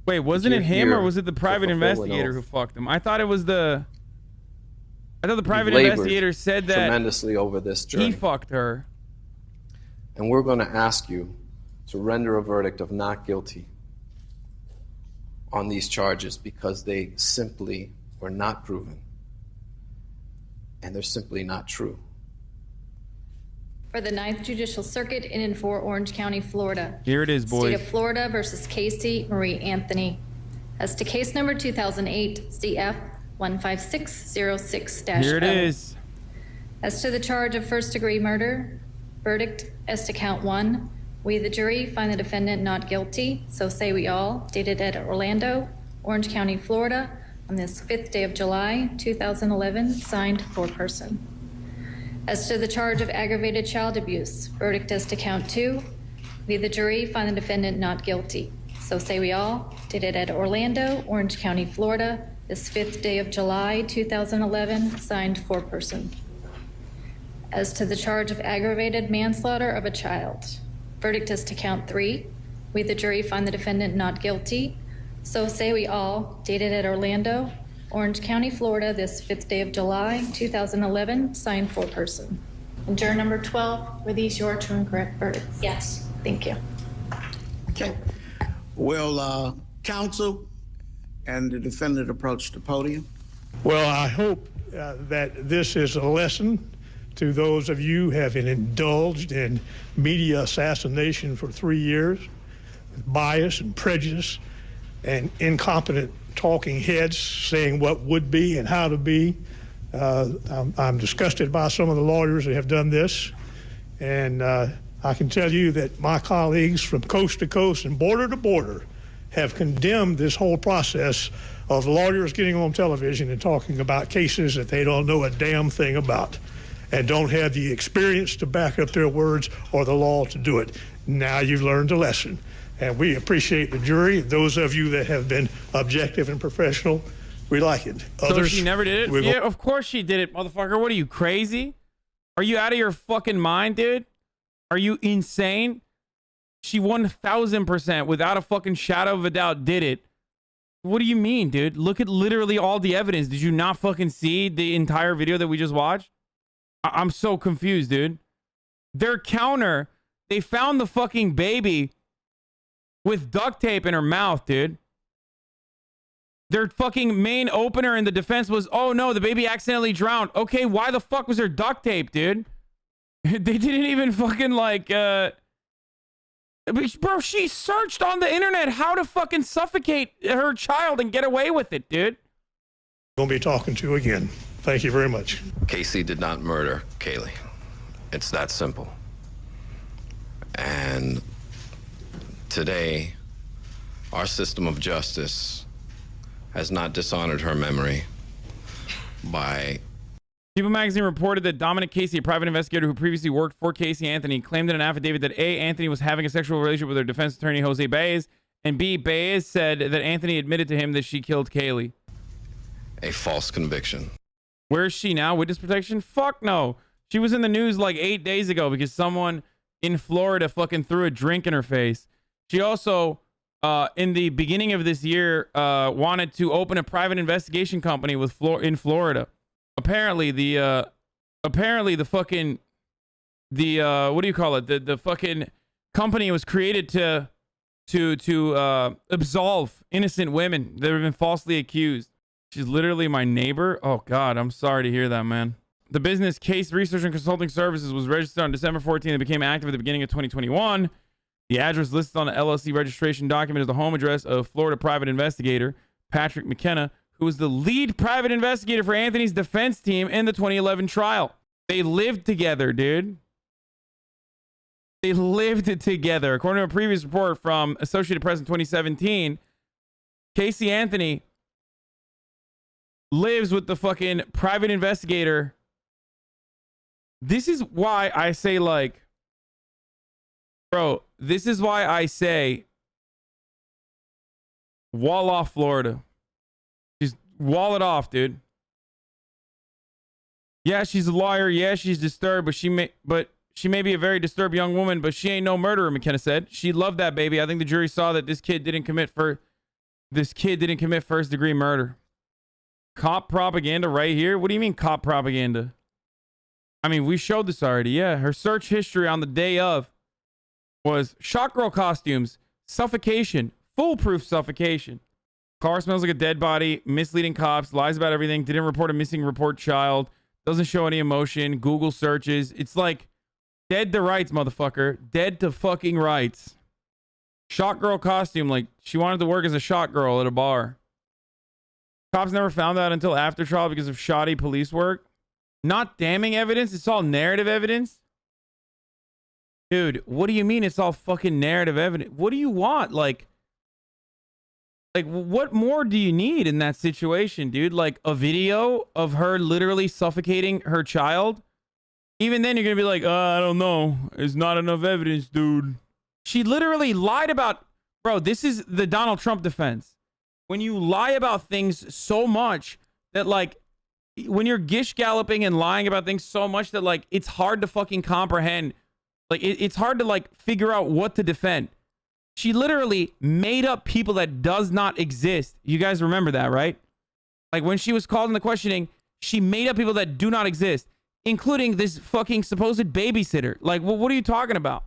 Wait, wasn't it him or was it the private investigator who fucked him? I thought it was the... I thought the private investigator said that tremendously over this journey. He fucked her. And we're going to ask you to render a verdict of not guilty on these charges because they simply were not proven. And they're simply not true. For the 9th Judicial Circuit in and for Orange County, Florida. Here it is, boys. State of Florida versus Casey Marie Anthony. As to case number 2008 CF 15606-0. Here it is. As to the charge of first-degree murder, verdict as to count 1, we, the jury, find the defendant not guilty, so say we all, dated at Orlando, Orange County, Florida, on this 5th day of July, 2011, signed foreperson. As to the charge of aggravated child abuse, verdict as to count 2, we, the jury, find the defendant not guilty. So say we all, dated at Orlando, Orange County, Florida, this 5th day of July, 2011, signed foreperson. As to the charge of aggravated manslaughter of a child, verdict as to count 3, we, the jury, find the defendant not guilty. So say we all, dated at Orlando, Orange County, Florida, this 5th day of July, 2011, signed foreperson. And juror number 12, were these your true and correct verdicts? Yes. Thank you. Okay. Will counsel and the defendant approach the podium? Well, I hope that this is a lesson to those of you who have indulged in media assassination for 3 years, with bias and prejudice and incompetent talking heads saying what would be and how to be. I'm disgusted by some of the lawyers that have done this, and I can tell you that my colleagues from coast to coast and border to border have condemned this whole process of lawyers getting on television and talking about cases that they don't know a damn thing about and don't have the experience to back up their words or the law to do it. Now you've learned a lesson, and we appreciate the jury. Those of you that have been objective and professional, we like it. So she never did it? Yeah, of course she did it, motherfucker. What are you, crazy? Are you out of your fucking mind, dude? Are you insane? She 1000% without a fucking shadow of a doubt did it. What do you mean, dude? Look at literally all the evidence. Did you not fucking see the entire video that we just watched? I'm so confused, dude. Their counter, they found the fucking baby with duct tape in her mouth, dude. Their fucking main opener in the defense was, oh no, the baby accidentally drowned. Okay, why the fuck was there duct tape, dude? They didn't even fucking like, bro, she searched on the internet how to fucking suffocate her child and get away with it, dude. Gonna be talking to you again. Thank you very much. Casey did not murder Kaylee. It's that simple. And today, our system of justice has not dishonored her memory by... People magazine reported that Dominic Casey, a private investigator who previously worked for Casey Anthony, claimed in an affidavit that A, Anthony was having a sexual relationship with her defense attorney, Jose Baez, and B, Baez said that Anthony admitted to him that she killed Kaylee. A false conviction. Where is she now? Witness protection? Fuck no. She was in the news like 8 days ago because someone in Florida fucking threw a drink in her face. She also, in the beginning of this year, wanted to open a private investigation company in Florida. Apparently the fucking, what do you call it? The fucking company was created to absolve innocent women that have been falsely accused. She's literally my neighbor. Oh God, I'm sorry to hear that, man. The business Case Research and Consulting Services was registered on December 14th and became active at the beginning of 2021. The address listed on the LLC registration document is the home address of Florida private investigator Patrick McKenna, who was the lead private investigator for Anthony's defense team in the 2011 trial. They lived together, dude. They lived together. According to a previous report from Associated Press in 2017, Casey Anthony lives with the fucking private investigator. This is why I say, like, bro, this is why I say wall off Florida. Just wall it off, dude. Yeah, she's a lawyer. Yeah, she's disturbed, but she may be a very disturbed young woman, but she ain't no murderer, McKenna said. She loved that baby. I think the jury saw that this kid didn't commit first degree murder. Cop propaganda right here? What do you mean cop propaganda? I mean, we showed this already. Yeah, her search history on the day of was shock girl costumes, suffocation, foolproof suffocation. Car smells like a dead body, misleading cops, lies about everything, didn't report a missing report child, doesn't show any emotion, Google searches. It's like dead to rights, motherfucker. Dead to fucking rights. Shock girl costume, like she wanted to work as a shot girl at a bar. Cops never found out until after trial because of shoddy police work. Not damning evidence. It's all narrative evidence. Dude, what do you mean it's all fucking narrative evidence? What do you want? Like, what more do you need in that situation, dude? Like a video of her literally suffocating her child? Even then, you're going to be like, I don't know. It's not enough evidence, dude. She literally lied about... Bro, this is the Donald Trump defense. When you lie about things so much that, like, when you're gish galloping and lying about things so much that, like, it's hard to fucking comprehend. Like, it's hard to, like, figure out what to defend. She literally made up people that does not exist. You guys remember that, right? Like, when she was called in the questioning, she made up people that do not exist, including this fucking supposed babysitter. Like, what are you talking about?